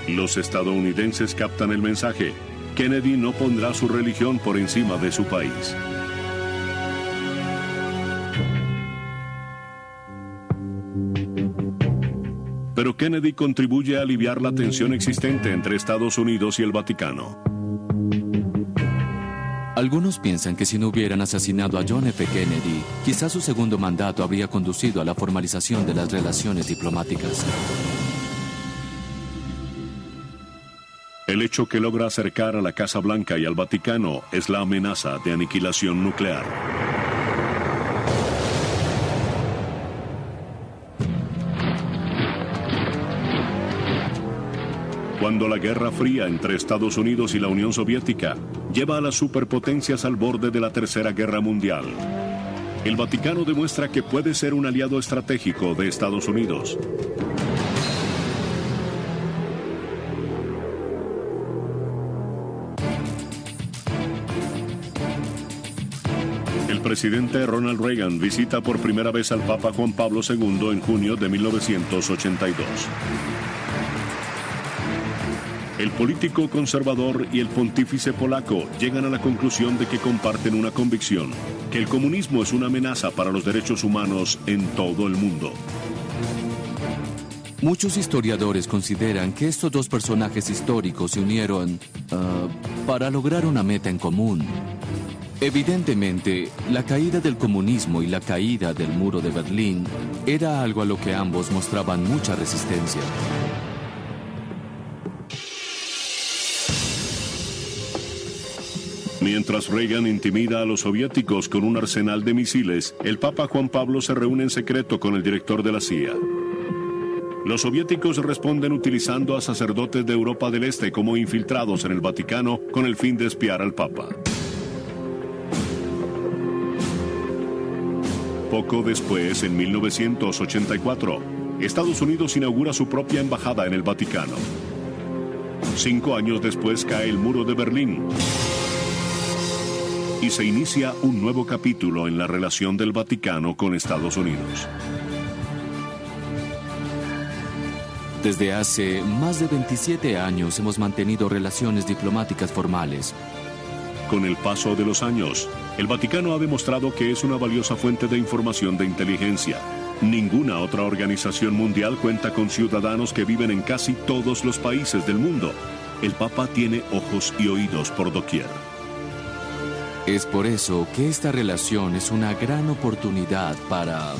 Los estadounidenses captan el mensaje. Kennedy no pondrá su religión por encima de su país. Pero Kennedy contribuye a aliviar la tensión existente entre Estados Unidos y el Vaticano. Algunos piensan que si no hubieran asesinado a John F. Kennedy, quizás su segundo mandato habría conducido a la formalización de las relaciones diplomáticas. El hecho que logra acercar a la Casa Blanca y al Vaticano es la amenaza de aniquilación nuclear. Cuando la Guerra Fría entre Estados Unidos y la Unión Soviética lleva a las superpotencias al borde de la Tercera Guerra Mundial, el Vaticano demuestra que puede ser un aliado estratégico de Estados Unidos. El presidente Ronald Reagan visita por primera vez al Papa Juan Pablo II en junio de 1982. El político conservador y el pontífice polaco llegan a la conclusión de que comparten una convicción, que el comunismo es una amenaza para los derechos humanos en todo el mundo. Muchos historiadores consideran que estos dos personajes históricos se unieron para lograr una meta en común. Evidentemente, la caída del comunismo y la caída del muro de Berlín era algo a lo que ambos mostraban mucha resistencia. Mientras Reagan intimida a los soviéticos con un arsenal de misiles, el Papa Juan Pablo se reúne en secreto con el director de la CIA. Los soviéticos responden utilizando a sacerdotes de Europa del Este como infiltrados en el Vaticano con el fin de espiar al Papa. Poco después, en 1984, Estados Unidos inaugura su propia embajada en el Vaticano. 5 años después cae el muro de Berlín. Y se inicia un nuevo capítulo en la relación del Vaticano con Estados Unidos. Desde hace más de 27 años hemos mantenido relaciones diplomáticas formales. Con el paso de los años, el Vaticano ha demostrado que es una valiosa fuente de información de inteligencia. Ninguna otra organización mundial cuenta con ciudadanos que viven en casi todos los países del mundo. El Papa tiene ojos y oídos por doquier. Es por eso que esta relación es una gran oportunidad para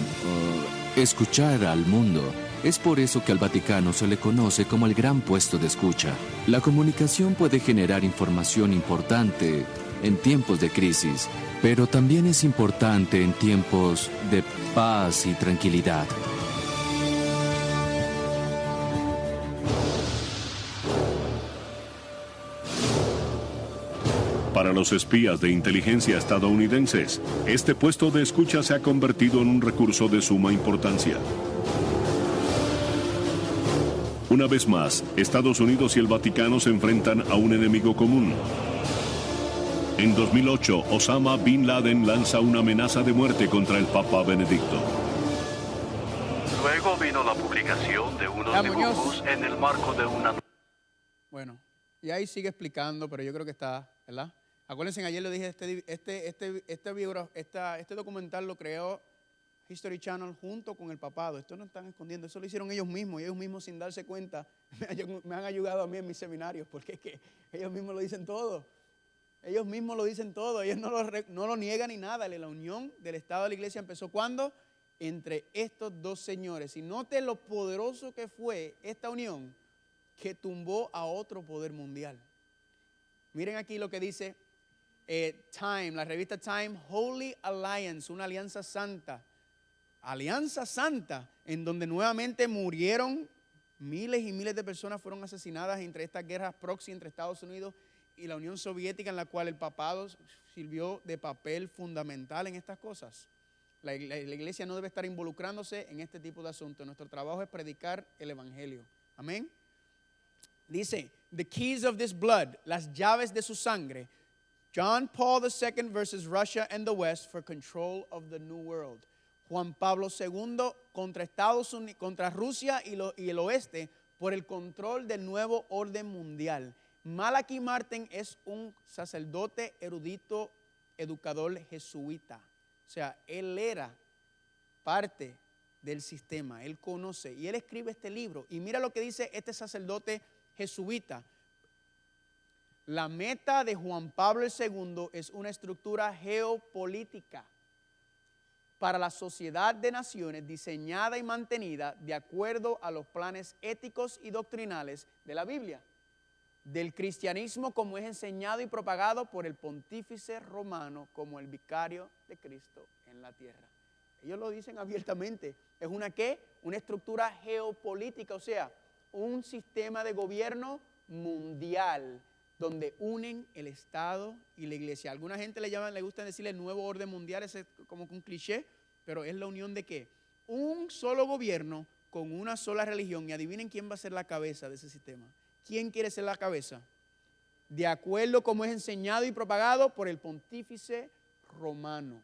escuchar al mundo. Es por eso que al Vaticano se le conoce como el gran puesto de escucha. La comunicación puede generar información importante en tiempos de crisis, pero también es importante en tiempos de paz y tranquilidad. Para los espías de inteligencia estadounidenses, este puesto de escucha se ha convertido en un recurso de suma importancia. Una vez más, Estados Unidos y el Vaticano se enfrentan a un enemigo común. En 2008, Osama Bin Laden lanza una amenaza de muerte contra el Papa Benedicto. Luego vino la publicación de unos dibujos en el marco de una... Bueno, y ahí sigue explicando, pero yo creo que está, ¿verdad? Acuérdense, ayer le dije, este documental lo creó History Channel junto con el papado. Esto no están escondiendo, eso lo hicieron ellos mismos. Y ellos mismos, sin darse cuenta, me han ayudado a mí en mis seminarios, porque es que ellos mismos lo dicen todo. Ellos mismos lo dicen todo, ellos no lo niegan ni nada. La unión del Estado de la Iglesia empezó ¿cuándo? Entre estos dos señores. Y note lo poderoso que fue esta unión que tumbó a otro poder mundial. Miren aquí lo que dice Time, la revista Time, Holy Alliance, una alianza santa. Alianza santa, en donde nuevamente murieron miles y miles de personas, fueron asesinadas entre estas guerras proxy entre Estados Unidos y la Unión Soviética, en la cual el papado sirvió de papel fundamental en estas cosas. La iglesia no debe estar involucrándose en este tipo de asuntos. Nuestro trabajo es predicar el evangelio. Amén. Dice, the keys of this blood, las llaves de su sangre. John Paul II versus Russia and the West for control of the New World. Juan Pablo II contra Estados Unidos, contra Rusia y el oeste por el control del nuevo orden mundial. Malachi Martin es un sacerdote erudito, educador jesuita. O sea, él era parte del sistema, él conoce y él escribe este libro. Y mira lo que dice este sacerdote jesuita. La meta de Juan Pablo II es una estructura geopolítica para la sociedad de naciones diseñada y mantenida de acuerdo a los planes éticos y doctrinales de la Biblia, del cristianismo como es enseñado y propagado por el pontífice romano como el vicario de Cristo en la tierra. Ellos lo dicen abiertamente. ¿Es una qué? Una estructura geopolítica, o sea, un sistema de gobierno mundial donde unen el Estado y la Iglesia. A alguna gente le gusta decirle el nuevo orden mundial, ese es como un cliché, pero es la unión de ¿qué? Un solo gobierno con una sola religión. Y adivinen quién va a ser la cabeza de ese sistema. ¿Quién quiere ser la cabeza? De acuerdo como es enseñado y propagado por el pontífice romano.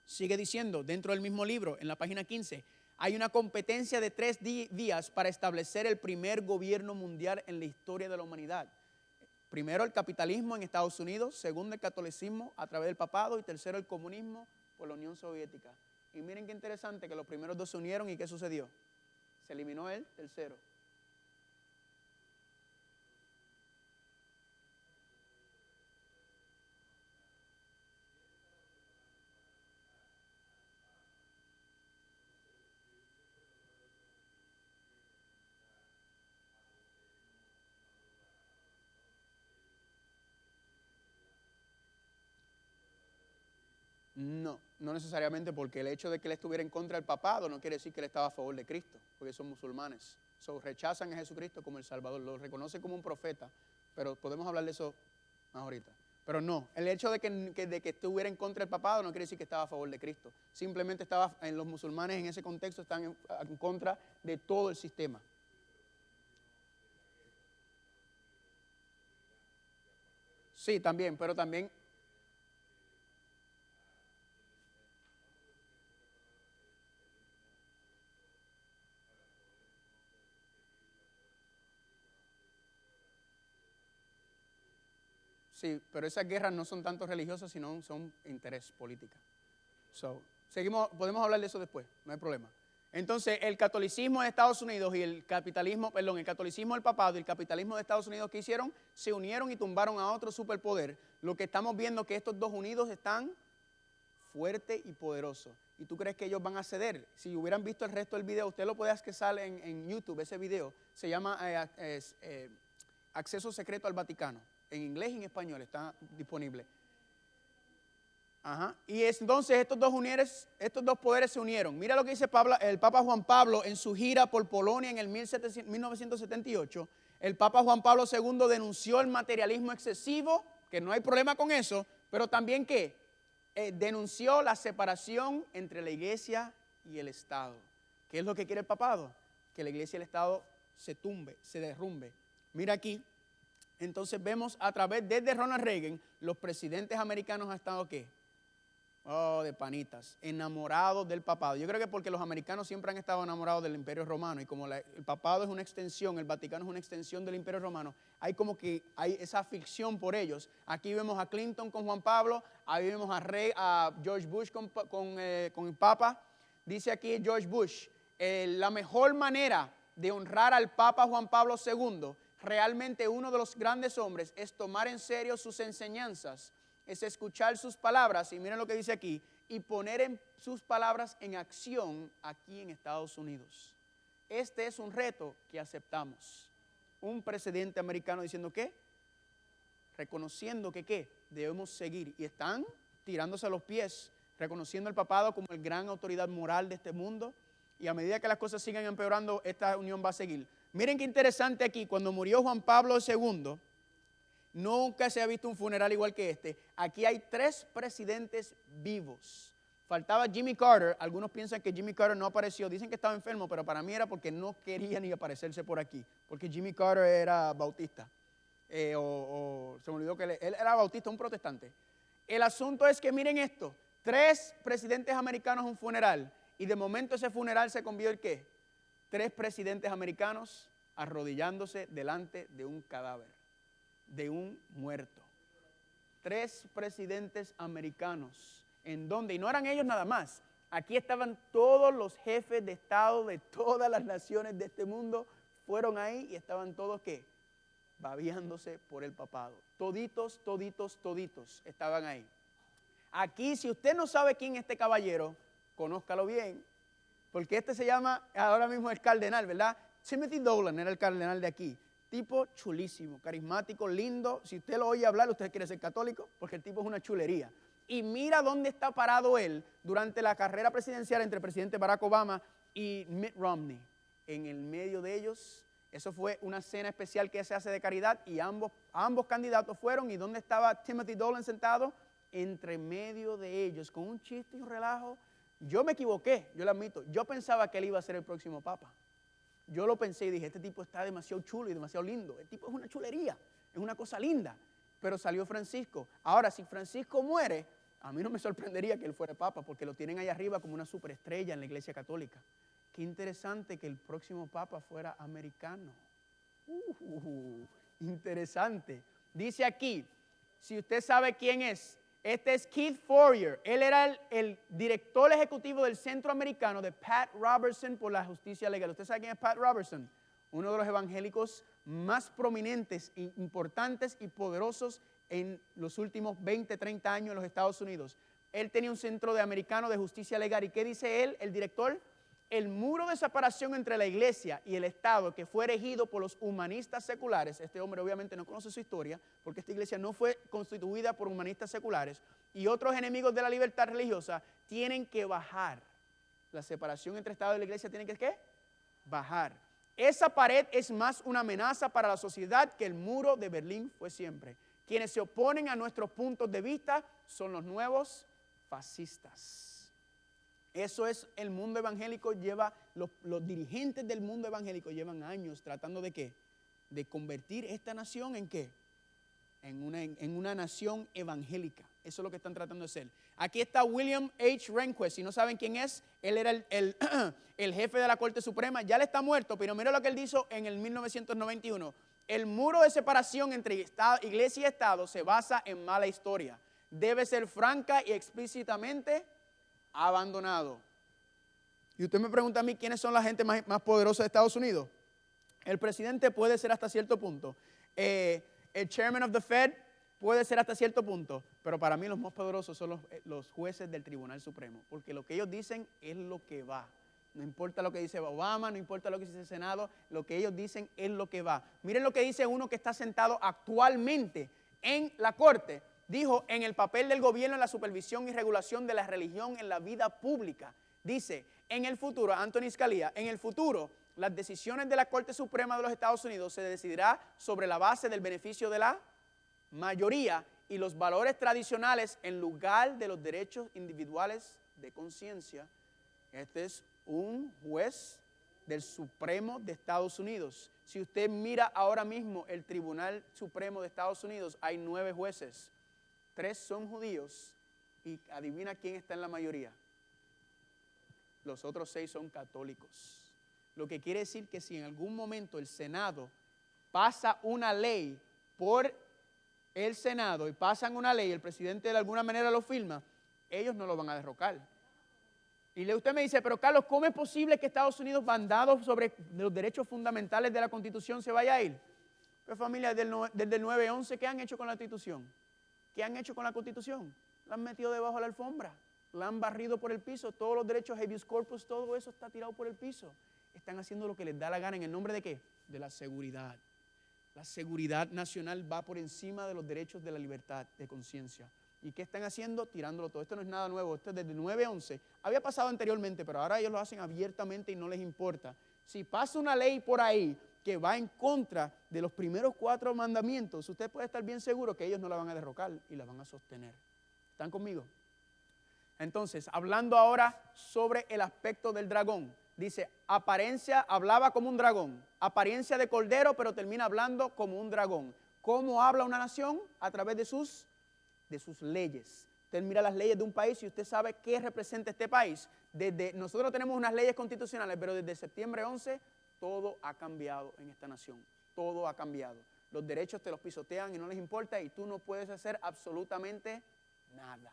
Sigue diciendo, dentro del mismo libro, en la página 15, hay una competencia de 3 días para establecer el primer gobierno mundial en la historia de la humanidad. Primero el capitalismo en Estados Unidos, segundo el catolicismo a través del papado y tercero el comunismo por la Unión Soviética. Y miren qué interesante que los primeros dos se unieron y ¿qué sucedió? Se eliminó el tercero. No necesariamente, porque el hecho de que él estuviera en contra del papado no quiere decir que él estaba a favor de Cristo, porque son musulmanes. Rechazan a Jesucristo como el Salvador, lo reconocen como un profeta, pero podemos hablar de eso más ahorita. Pero no, el hecho de que estuviera en contra del papado no quiere decir que estaba a favor de Cristo. Simplemente los musulmanes en ese contexto están en contra de todo el sistema. Sí, también, pero también... Sí, pero esas guerras no son tanto religiosas, sino son interés política. Podemos hablar de eso después, no hay problema. Entonces, el catolicismo de Estados Unidos y el catolicismo del papado y el capitalismo de Estados Unidos, ¿qué hicieron? Se unieron y tumbaron a otro superpoder. Lo que estamos viendo es que estos dos unidos están fuertes y poderosos. ¿Y tú crees que ellos van a ceder? Si hubieran visto el resto del video, usted lo puede hacer que sale en YouTube, ese video. Se llama Acceso Secreto al Vaticano. En inglés y en español está disponible. Ajá. Y entonces estos dos poderes se unieron. Mira lo que dice el Papa Juan Pablo en su gira por Polonia en el 1978. El Papa Juan Pablo II denunció el materialismo excesivo, que no hay problema con eso, pero también ¿qué? Denunció la separación entre la iglesia y el Estado. ¿Qué es lo que quiere el papado? Que la iglesia y el Estado se derrumbe. Mira aquí, entonces vemos a través, desde Ronald Reagan, los presidentes americanos han estado ¿qué? Oh, de panitas, enamorados del papado. Yo creo que porque los americanos siempre han estado enamorados del Imperio Romano y como el papado es una extensión, el Vaticano es una extensión del Imperio Romano, hay como que hay esa ficción por ellos. Aquí vemos a Clinton con Juan Pablo, ahí vemos a George Bush con el Papa. Dice aquí George Bush, la mejor manera de honrar al Papa Juan Pablo II, realmente uno de los grandes hombres, es tomar en serio sus enseñanzas, es escuchar sus palabras, y miren lo que dice aquí, y poner sus palabras en acción aquí en Estados Unidos. Este es un reto que aceptamos. Un presidente americano diciendo ¿qué? Reconociendo que ¿qué? Debemos seguir, y están tirándose a los pies, reconociendo al papado como el gran autoridad moral de este mundo, y a medida que las cosas sigan empeorando, esta unión va a seguir. Miren qué interesante aquí, cuando murió Juan Pablo II, nunca se ha visto un funeral igual que este. Aquí hay 3 presidentes vivos. Faltaba Jimmy Carter. Algunos piensan que Jimmy Carter no apareció. Dicen que estaba enfermo, pero para mí era porque no quería ni aparecerse por aquí. Porque Jimmy Carter era bautista. Se me olvidó que él era bautista, un protestante. El asunto es que miren esto. 3 presidentes americanos en un funeral. Y de momento ese funeral se convirtió en ¿qué? 3 presidentes americanos arrodillándose delante de un cadáver, de un muerto. 3 presidentes americanos. ¿En dónde? Y no eran ellos nada más. Aquí estaban todos los jefes de Estado de todas las naciones de este mundo. Fueron ahí y estaban todos ¿qué? Babeándose por el papado. Toditos estaban ahí. Aquí, si usted no sabe quién es este caballero, conózcalo bien. Porque este se llama, ahora mismo es cardenal, ¿verdad? Timothy Dolan era el cardenal de aquí. Tipo chulísimo, carismático, lindo. Si usted lo oye hablar, usted quiere ser católico, porque el tipo es una chulería. Y mira dónde está parado él durante la carrera presidencial entre el presidente Barack Obama y Mitt Romney. En el medio de ellos, eso fue una cena especial que se hace de caridad y ambos candidatos fueron. ¿Y dónde estaba Timothy Dolan sentado? Entre medio de ellos, con un chiste y un relajo. Yo me equivoqué, yo lo admito. Yo pensaba que él iba a ser el próximo papa. Yo lo pensé y dije, este tipo está demasiado chulo y demasiado lindo. El tipo es una chulería, es una cosa linda. Pero salió Francisco. Ahora, si Francisco muere, a mí no me sorprendería que él fuera papa, porque lo tienen ahí arriba como una superestrella en la Iglesia Católica. Qué interesante que el próximo papa fuera americano. Interesante. Dice aquí, si usted sabe quién es, este es Keith Fourier. Él era el director ejecutivo del Centro Americano de Pat Robertson por la Justicia Legal. ¿Usted sabe quién es Pat Robertson? Uno de los evangélicos más prominentes, importantes y poderosos en los últimos 20, 30 años en los Estados Unidos. Él tenía un centro americano de justicia legal. ¿Y qué dice él, el director? El muro de separación entre la iglesia y el Estado, que fue erigido por los humanistas seculares, este hombre obviamente no conoce su historia, porque esta iglesia no fue constituida por humanistas seculares, y otros enemigos de la libertad religiosa, tienen que bajar. La separación entre Estado y la iglesia tiene que ¿qué? Bajar. Esa pared es más una amenaza para la sociedad que el muro de Berlín fue siempre. Quienes se oponen a nuestros puntos de vista son los nuevos fascistas. Eso es el mundo evangélico, los dirigentes del mundo evangélico llevan años tratando de ¿qué? De convertir esta nación en ¿qué? En una nación evangélica. Eso es lo que están tratando de hacer. Aquí está William H. Rehnquist. Si no saben quién es, él era el jefe de la Corte Suprema. Ya le está muerto, pero mira lo que él dijo en el 1991. El muro de separación entre iglesia y Estado se basa en mala historia. Debe ser franca y explícitamente abandonado. Y usted me pregunta a mí, ¿quiénes son la gente más poderosa de Estados Unidos? El presidente puede ser hasta cierto punto. El chairman of the Fed puede ser hasta cierto punto. Pero para mí los más poderosos son los jueces del Tribunal Supremo. Porque lo que ellos dicen es lo que va. No importa lo que dice Obama, no importa lo que dice el Senado, lo que ellos dicen es lo que va. Miren lo que dice uno que está sentado actualmente en la corte. Dijo, en el papel del gobierno en la supervisión y regulación de la religión en la vida pública. Dice, en el futuro, Anthony Scalia, en el futuro, las decisiones de la Corte Suprema de los Estados Unidos se decidirá sobre la base del beneficio de la mayoría y los valores tradicionales en lugar de los derechos individuales de conciencia. Este es un juez del Supremo de Estados Unidos. Si usted mira ahora mismo el Tribunal Supremo de Estados Unidos, hay 9 jueces. 3 son judíos y adivina quién está en la mayoría. Los otros 6 son católicos. Lo que quiere decir que si en algún momento el Senado pasa una ley por el Senado y pasan una ley, el presidente de alguna manera lo firma, ellos no lo van a derrocar. Y usted me dice, pero Carlos, ¿cómo es posible que Estados Unidos, bandado sobre los derechos fundamentales de la Constitución, se vaya a ir? Pues familia, desde el 9/11, ¿qué han hecho con la Constitución? ¿Qué han hecho con la Constitución? La han metido debajo de la alfombra, la han barrido por el piso, todos los derechos habeas corpus, todo eso está tirado por el piso. Están haciendo lo que les da la gana, ¿en el nombre de qué? De la seguridad. La seguridad nacional va por encima de los derechos de la libertad de conciencia. ¿Y qué están haciendo? Tirándolo todo. Esto no es nada nuevo, esto es desde el 9/11. Había pasado anteriormente, pero ahora ellos lo hacen abiertamente y no les importa. Si pasa una ley por ahí que va en contra de los primeros 4 mandamientos, usted puede estar bien seguro que ellos no la van a derrocar y la van a sostener. ¿Están conmigo? Entonces, hablando ahora sobre el aspecto del dragón. Dice, apariencia, hablaba como un dragón, apariencia de cordero, pero termina hablando como un dragón. ¿Cómo habla una nación? A través de sus leyes. Usted mira las leyes de un país y usted sabe qué representa este país. Nosotros tenemos unas leyes constitucionales, pero desde septiembre 11 todo ha cambiado en esta nación. Todo ha cambiado. Los derechos te los pisotean y no les importa y tú no puedes hacer absolutamente nada.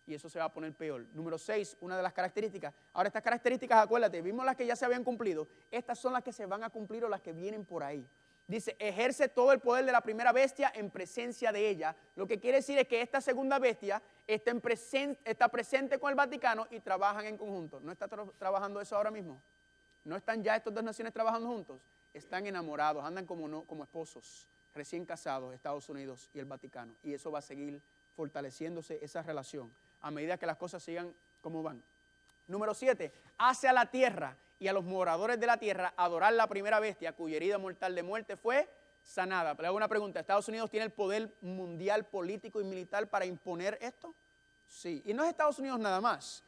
Y eso se va a poner peor. Número 6, una de las características. Ahora, estas características, acuérdate, vimos las que ya se habían cumplido. Estas son las que se van a cumplir o las que vienen por ahí. Dice, ejerce todo el poder de la primera bestia en presencia de ella. Lo que quiere decir es que esta segunda bestia está presente con el Vaticano y trabajan en conjunto. ¿No está trabajando eso ahora mismo? ¿No están ya estas 2 naciones trabajando juntos? Están enamorados, andan como esposos, recién casados, Estados Unidos y el Vaticano. Y eso va a seguir fortaleciéndose esa relación a medida que las cosas sigan como van. Número 7, hace a la tierra y a los moradores de la tierra adorar la primera bestia cuya herida mortal de muerte fue sanada. Pero le hago una pregunta, ¿Estados Unidos tiene el poder mundial político y militar para imponer esto? Sí, y no es Estados Unidos nada más.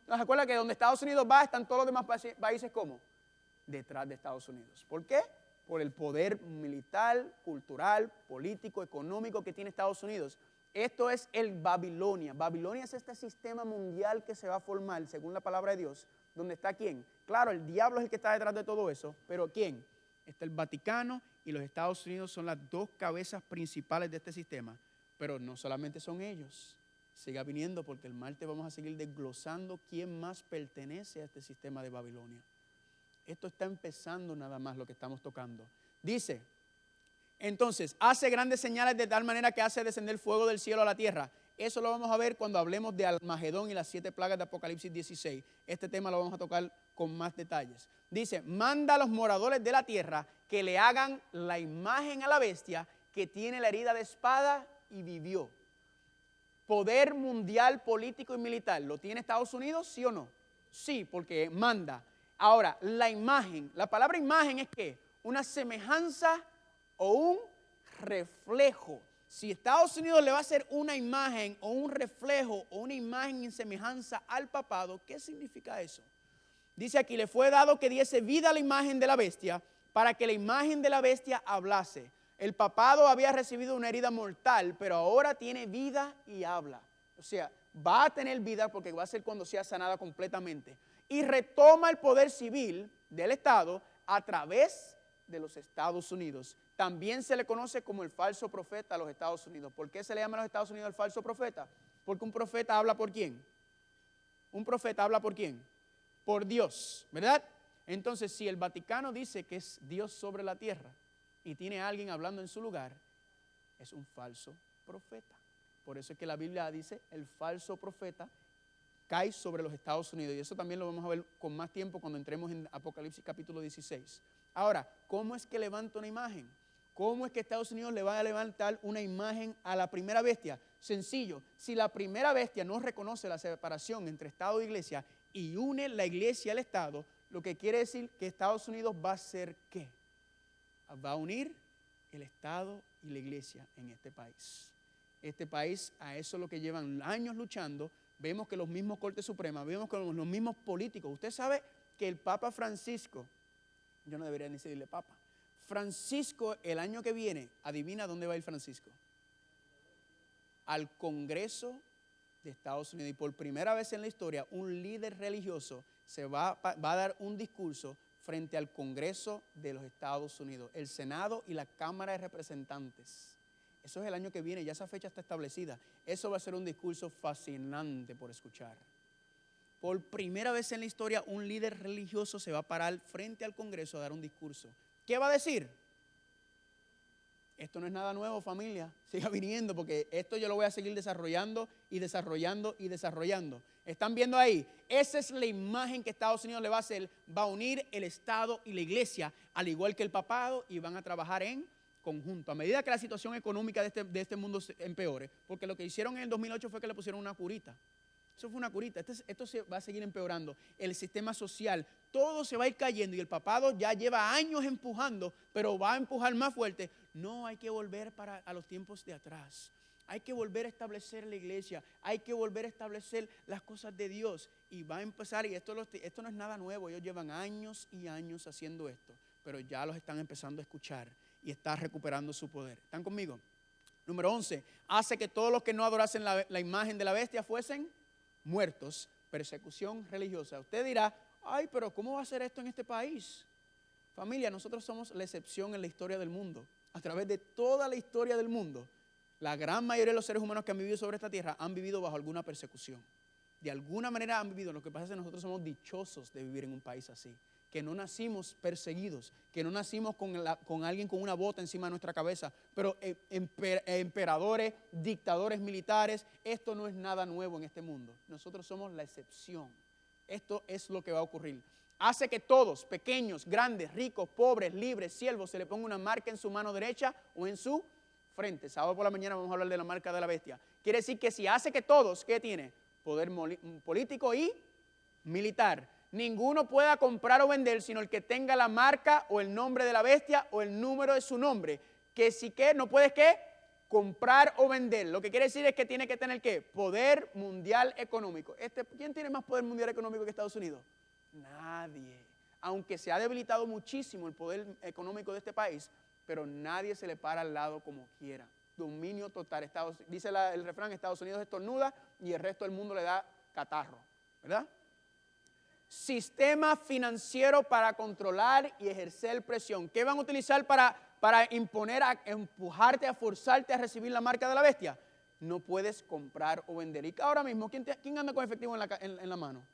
¿Nos acuerdan que donde Estados Unidos va están todos los demás países como? Detrás de Estados Unidos. ¿Por qué? Por el poder militar, cultural, político, económico que tiene Estados Unidos. Esto es el Babilonia. Babilonia es este sistema mundial que se va a formar, según la palabra de Dios, donde está ¿quién? Claro, el diablo es el que está detrás de todo eso, pero ¿quién? Está el Vaticano y los Estados Unidos son las 2 cabezas principales de este sistema. Pero no solamente son ellos. Siga viniendo porque el martes vamos a seguir desglosando quién más pertenece a este sistema de Babilonia. Esto está empezando nada más lo que estamos tocando. Dice, entonces, hace grandes señales de tal manera que hace descender fuego del cielo a la tierra. Eso lo vamos a ver cuando hablemos de Almagedón y las 7 plagas de Apocalipsis 16. Este tema lo vamos a tocar con más detalles. Dice, manda a los moradores de la tierra que le hagan la imagen a la bestia que tiene la herida de espada y vivió. Poder mundial, político y militar. ¿Lo tiene Estados Unidos, sí o no? Sí, porque manda. Ahora, la imagen. La palabra imagen es ¿qué? Una semejanza o un reflejo. Si Estados Unidos le va a hacer una imagen o un reflejo o una imagen en semejanza al papado, ¿qué significa eso? Dice aquí, le fue dado que diese vida a la imagen de la bestia para que la imagen de la bestia hablase. El papado había recibido una herida mortal, pero ahora tiene vida y habla. O sea, va a tener vida porque va a ser cuando sea sanada completamente. Y retoma el poder civil del Estado a través de los Estados Unidos. También se le conoce como el falso profeta a los Estados Unidos. ¿Por qué se le llama a los Estados Unidos el falso profeta? Porque un profeta habla por quién. ¿Un profeta habla por quién? por Dios, ¿verdad? Entonces, si el Vaticano dice que es Dios sobre la tierra y tiene a alguien hablando en su lugar, es un falso profeta. Por eso es que la Biblia dice, el falso profeta cae sobre los Estados Unidos. Y eso también lo vamos a ver con más tiempo cuando entremos en Apocalipsis capítulo 16. Ahora, ¿cómo es que levanta una imagen? ¿Cómo es que Estados Unidos le va a levantar una imagen a la primera bestia? Sencillo, si la primera bestia no reconoce la separación entre Estado e Iglesia y une la Iglesia al Estado, lo que quiere decir que Estados Unidos va a ser ¿qué? Va a unir el Estado y la Iglesia en este país. Este país, a eso es lo que llevan años luchando. Vemos que los mismos Cortes Supremas, vemos que los mismos políticos. Usted sabe que el Papa Francisco, yo no debería ni decirle Papa, Francisco el año que viene, adivina dónde va a ir Francisco. Al Congreso de Estados Unidos. Y por primera vez en la historia, un líder religioso va a dar un discurso frente al Congreso de los Estados Unidos, el Senado y la Cámara de Representantes. Eso es el año que viene, ya esa fecha está establecida. Eso va a ser un discurso fascinante por escuchar. Por primera vez en la historia, un líder religioso se va a parar frente al Congreso a dar un discurso. ¿Qué va a decir? Esto no es nada nuevo, familia. Siga viniendo porque esto yo lo voy a seguir desarrollando y desarrollando y desarrollando. ¿Están viendo ahí? Esa es la imagen que Estados Unidos le va a hacer. Va a unir el Estado y la Iglesia, al igual que el papado, y van a trabajar en conjunto. A medida que la situación económica de este mundo empeore, porque lo que hicieron en el 2008 fue que le pusieron una curita. Eso fue una curita. Esto se va a seguir empeorando. El sistema social, todo se va a ir cayendo y el papado ya lleva años empujando, pero va a empujar más fuerte. No, hay que volver a los tiempos de atrás. Hay que volver a establecer la iglesia. Hay que volver a establecer las cosas de Dios. Y va a empezar, y esto no es nada nuevo. Ellos llevan años y años haciendo esto, pero ya los están empezando a escuchar y está recuperando su poder. ¿Están conmigo? Número 11. Hace que todos los que no adorasen la imagen de la bestia fuesen muertos, persecución religiosa. Usted dirá, ay, pero ¿cómo va a ser esto en este país? Familia, nosotros somos la excepción en la historia del mundo. A través de toda la historia del mundo, la gran mayoría de los seres humanos que han vivido sobre esta tierra han vivido bajo alguna persecución. De alguna manera han vivido. Lo que pasa es que nosotros somos dichosos de vivir en un país así. Que no nacimos perseguidos, que no nacimos con alguien con una bota encima de nuestra cabeza, pero emperadores, dictadores militares, esto no es nada nuevo en este mundo. Nosotros somos la excepción. Esto es lo que va a ocurrir. Hace que todos, pequeños, grandes, ricos, pobres, libres, siervos, se le ponga una marca en su mano derecha o en su frente. Sábado por la mañana vamos a hablar de la marca de la bestia. Quiere decir que si hace que todos, ¿qué tiene? Poder político y militar. Ninguno pueda comprar o vender sino el que tenga la marca o el nombre de la bestia o el número de su nombre. Que si que no puedes ¿qué? Comprar o vender. Lo que quiere decir es que tiene que tener ¿qué? Poder mundial económico. ¿Quién tiene más poder mundial económico que Estados Unidos? Nadie. Aunque se ha debilitado muchísimo el poder económico de este país, pero nadie se le para al lado como quiera. Dominio total. Dice el refrán, Estados Unidos estornuda y el resto del mundo le da catarro. ¿Verdad? Sistema financiero para controlar y ejercer presión. ¿Qué van a utilizar para imponer, a empujarte, a forzarte a recibir la marca de la bestia? No puedes comprar o vender. Y ahora mismo, ¿quién anda con efectivo en la mano?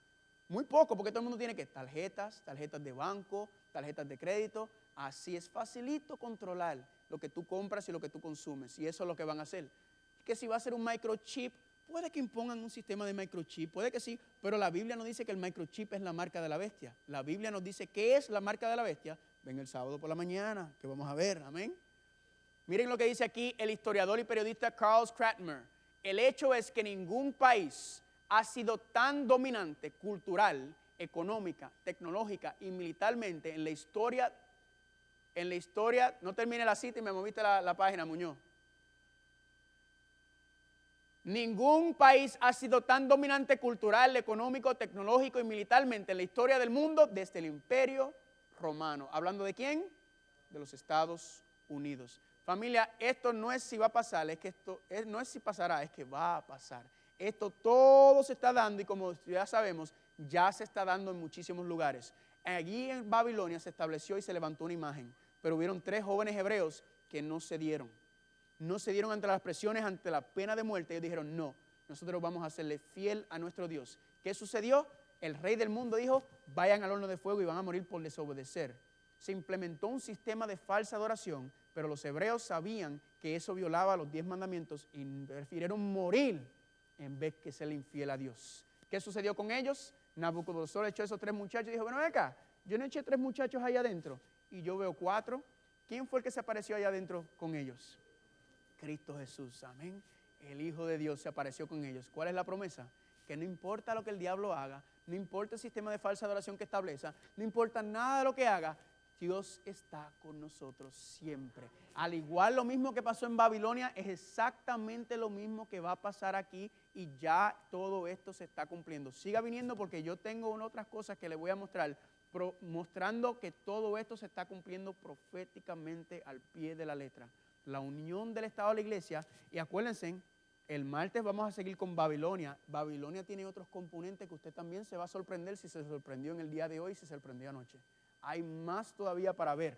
Muy poco, porque todo el mundo tiene que tarjetas de banco, tarjetas de crédito. Así es facilito controlar lo que tú compras y lo que tú consumes. Y eso es lo que van a hacer. Que si va a ser un microchip, puede que impongan un sistema de microchip, puede que sí, pero la Biblia no dice que el microchip es la marca de la bestia. La Biblia nos dice qué es la marca de la bestia. Ven el sábado por la mañana, que vamos a ver, amén. Miren lo que dice aquí el historiador y periodista Carl Stratmer. El hecho es que ningún país ha sido tan dominante cultural, económica, tecnológica y militarmente en la historia, no termine la cita y me moviste la página, Muñoz. Ningún país ha sido tan dominante cultural, económico, tecnológico y militarmente en la historia del mundo desde el Imperio Romano. ¿Hablando de quién? De los Estados Unidos. Familia, esto no es si va a pasar, no es si pasará, es que va a pasar. Esto todo se está dando y como ya sabemos, ya se está dando en muchísimos lugares. Allí en Babilonia se estableció y se levantó una imagen, pero hubieron 3 jóvenes hebreos que no cedieron. No cedieron ante las presiones, ante la pena de muerte. Ellos dijeron, no, nosotros vamos a serle fiel a nuestro Dios. ¿Qué sucedió? el rey del mundo dijo, vayan al horno de fuego y van a morir por desobedecer. Se implementó un sistema de falsa adoración, pero los hebreos sabían que eso violaba los 10 mandamientos y prefirieron morir en vez que ser infiel a Dios. ¿Qué sucedió con ellos? Nabucodonosor echó a esos 3 muchachos y dijo, bueno, ven acá, yo no eché 3 muchachos allá adentro y yo veo 4. ¿Quién fue el que se apareció allá adentro con ellos? Cristo Jesús, amén. El Hijo de Dios se apareció con ellos. ¿Cuál es la promesa? Que no importa lo que el diablo haga, no importa el sistema de falsa adoración que establezca, no importa nada de lo que haga, Dios está con nosotros siempre. Al igual lo mismo que pasó en Babilonia, es exactamente lo mismo que va a pasar aquí y ya todo esto se está cumpliendo. Siga viniendo porque yo tengo otras cosas que le voy a mostrar, mostrando que todo esto se está cumpliendo proféticamente al pie de la letra. La unión del Estado de la Iglesia, y acuérdense, el martes vamos a seguir con Babilonia. Babilonia tiene otros componentes que usted también se va a sorprender si se sorprendió en el día de hoy, si se sorprendió anoche. Hay más todavía para ver.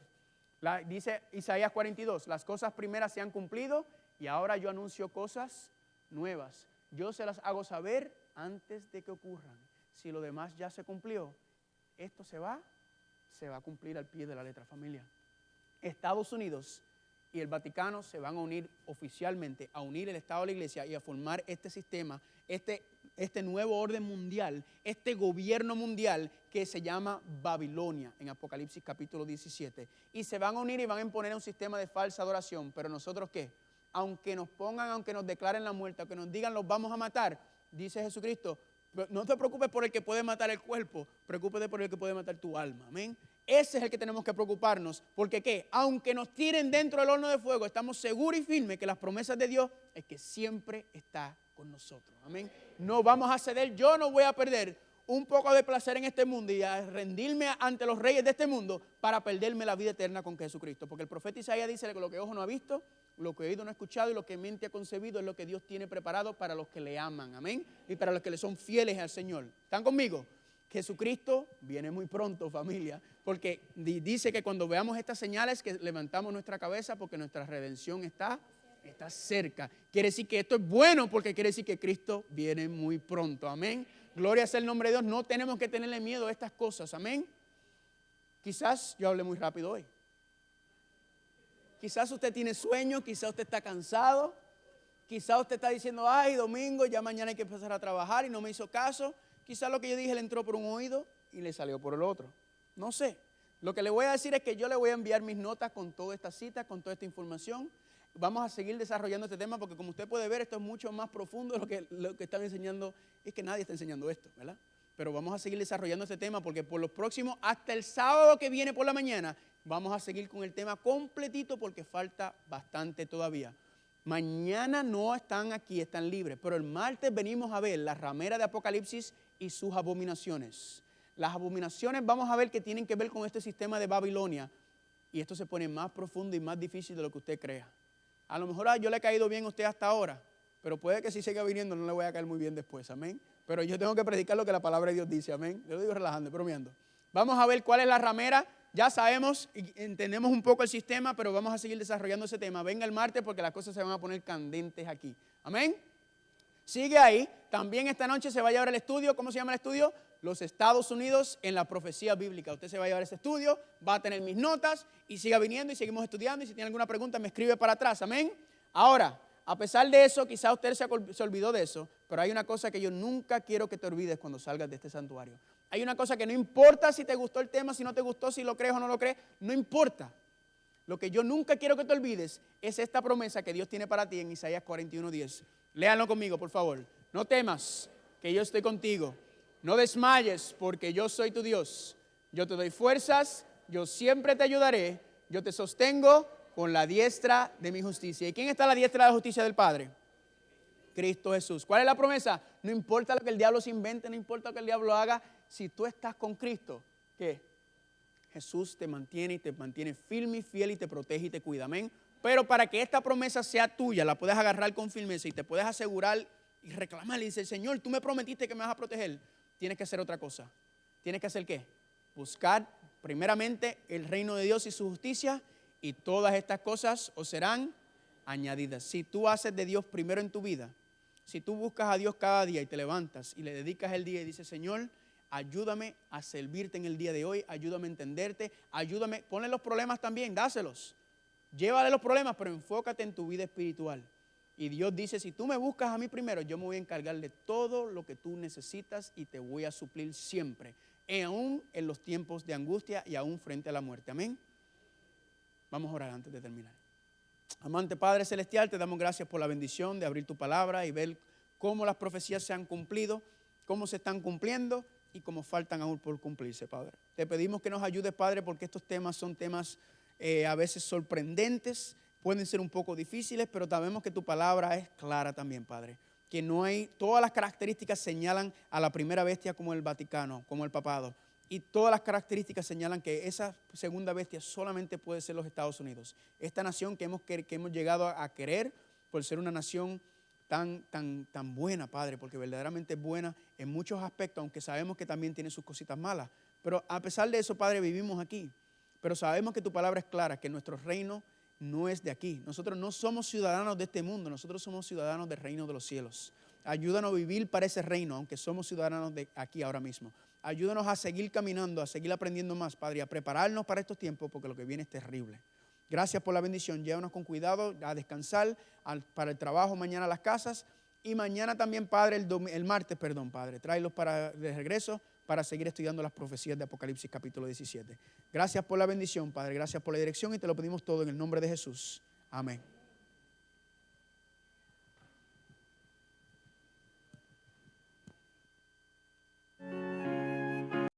Dice Isaías 42, las cosas primeras se han cumplido y ahora yo anuncio cosas nuevas. Yo se las hago saber antes de que ocurran. Si lo demás ya se cumplió, esto se va a cumplir al pie de la letra, familia. Estados Unidos y el Vaticano se van a unir oficialmente, a unir el Estado de la Iglesia y a formar este sistema, este nuevo orden mundial, este gobierno mundial que se llama Babilonia en Apocalipsis capítulo 17. Y se van a unir y van a imponer un sistema de falsa adoración. Pero nosotros, ¿qué? Aunque nos pongan, aunque nos declaren la muerte, aunque nos digan los vamos a matar, dice Jesucristo, no te preocupes por el que puede matar el cuerpo, preocúpate por el que puede matar tu alma, amén. Ese es el que tenemos que preocuparnos, porque ¿qué? Aunque nos tiren dentro del horno de fuego, estamos seguros y firmes que las promesas de Dios es que siempre está con nosotros, amén. No vamos a ceder, yo no voy a perder un poco de placer en este mundo y a rendirme ante los reyes de este mundo para perderme la vida eterna con Jesucristo, porque el profeta Isaías dice que lo que ojo no ha visto, lo que oído no ha escuchado y lo que mente ha concebido es lo que Dios tiene preparado para los que le aman, amén, y para los que le son fieles al Señor. ¿Están conmigo? Jesucristo viene muy pronto, familia, porque dice que cuando veamos estas señales que levantamos nuestra cabeza porque nuestra redención está cerca. Quiere decir que esto es bueno porque quiere decir que Cristo viene muy pronto, amén. Gloria sea el nombre de Dios, no tenemos que tenerle miedo a estas cosas, amén. Quizás yo hablé muy rápido hoy. Quizás usted tiene sueño, quizás usted está cansado, quizás usted está diciendo, ay, domingo, ya mañana hay que empezar a trabajar y no me hizo caso. Quizás lo que yo dije le entró por un oído y le salió por el otro. No sé. Lo que le voy a decir es que yo le voy a enviar mis notas con toda esta cita, con toda esta información. Vamos a seguir desarrollando este tema porque como usted puede ver, esto es mucho más profundo de lo que están enseñando. Es que nadie está enseñando esto, ¿verdad? Pero vamos a seguir desarrollando este tema porque por los próximos, hasta el sábado que viene por la mañana, vamos a seguir con el tema completito porque falta bastante todavía. Mañana no están aquí, están libres, pero el martes venimos a ver la ramera de Apocalipsis y sus abominaciones. Las abominaciones vamos a ver que tienen que ver con este sistema de Babilonia y esto se pone más profundo y más difícil de lo que usted crea. A lo mejor yo le he caído bien a usted hasta ahora, pero puede que si siga viniendo no le voy a caer muy bien después, amén. Pero yo tengo que predicar lo que la palabra de Dios dice, amén. Yo lo digo relajando, bromeando. Vamos a ver cuál es la ramera. Ya sabemos y entendemos un poco el sistema, pero vamos a seguir desarrollando ese tema. Venga el martes porque las cosas se van a poner candentes aquí. Amén. Sigue ahí. También esta noche se va a llevar el estudio. ¿Cómo se llama el estudio? Los Estados Unidos en la profecía bíblica. Usted se va a llevar ese estudio, va a tener mis notas y siga viniendo y seguimos estudiando. Y si tiene alguna pregunta me escribe para atrás. Amén. Ahora, a pesar de eso, quizás usted se olvidó de eso, pero hay una cosa que yo nunca quiero que te olvides cuando salgas de este santuario. Hay una cosa que no importa si te gustó el tema, si no te gustó, si lo crees o no lo crees, no importa. Lo que yo nunca quiero que te olvides es esta promesa que Dios tiene para ti en Isaías 41:10. Léanlo conmigo, por favor. No temas, que yo estoy contigo. No desmayes, porque yo soy tu Dios. Yo te doy fuerzas, yo siempre te ayudaré, yo te sostengo con la diestra de mi justicia. ¿Y quién está a la diestra de la justicia del Padre? Cristo Jesús. ¿Cuál es la promesa? No importa lo que el diablo se invente, no importa lo que el diablo haga, si tú estás con Cristo, ¿qué? Jesús te mantiene y te mantiene firme y fiel y te protege y te cuida, amén. Pero para que esta promesa sea tuya, la puedas agarrar con firmeza y te puedes asegurar y reclamar y decir, Señor, tú me prometiste que me vas a proteger, tienes que hacer otra cosa. ¿Tienes que hacer qué? Buscar primeramente el reino de Dios y su justicia y todas estas cosas os serán añadidas. Si tú haces de Dios primero en tu vida, si tú buscas a Dios cada día y te levantas y le dedicas el día y dices, Señor, ayúdame a servirte en el día de hoy, ayúdame a entenderte, ayúdame, ponle los problemas también, dáselos. Llévale los problemas, pero enfócate en tu vida espiritual. Y Dios dice, si tú me buscas a mí primero, yo me voy a encargar de todo lo que tú necesitas y te voy a suplir siempre, aún en los tiempos de angustia y aún frente a la muerte. Amén. Vamos a orar antes de terminar. Amante Padre Celestial, te damos gracias por la bendición de abrir tu palabra y ver cómo las profecías se han cumplido, cómo se están cumpliendo y cómo faltan aún por cumplirse, Padre. Te pedimos que nos ayudes, Padre, porque estos temas son temas a veces sorprendentes, pueden ser un poco difíciles, pero sabemos que tu palabra es clara también, Padre. Que no hay, todas las características señalan a la primera bestia como el Vaticano, como el papado. Y todas las características señalan que esa segunda bestia solamente puede ser los Estados Unidos. Esta nación que hemos llegado a querer por ser una nación tan buena, Padre, porque verdaderamente es buena en muchos aspectos, aunque sabemos que también tiene sus cositas malas. Pero a pesar de eso, Padre, vivimos aquí. Pero sabemos que tu palabra es clara, que nuestro reino no es de aquí. Nosotros no somos ciudadanos de este mundo, nosotros somos ciudadanos del reino de los cielos. Ayúdanos a vivir para ese reino, aunque somos ciudadanos de aquí ahora mismo. Ayúdanos a seguir caminando, a seguir aprendiendo más, Padre, y a prepararnos para estos tiempos, porque lo que viene es terrible. Gracias por la bendición. Llévanos con cuidado a descansar, para el trabajo mañana a las casas. Y mañana también, Padre, el martes, Padre, tráelos de regreso para seguir estudiando las profecías de Apocalipsis capítulo 17. Gracias por la bendición, Padre. Gracias por la dirección y te lo pedimos todo en el nombre de Jesús. Amén.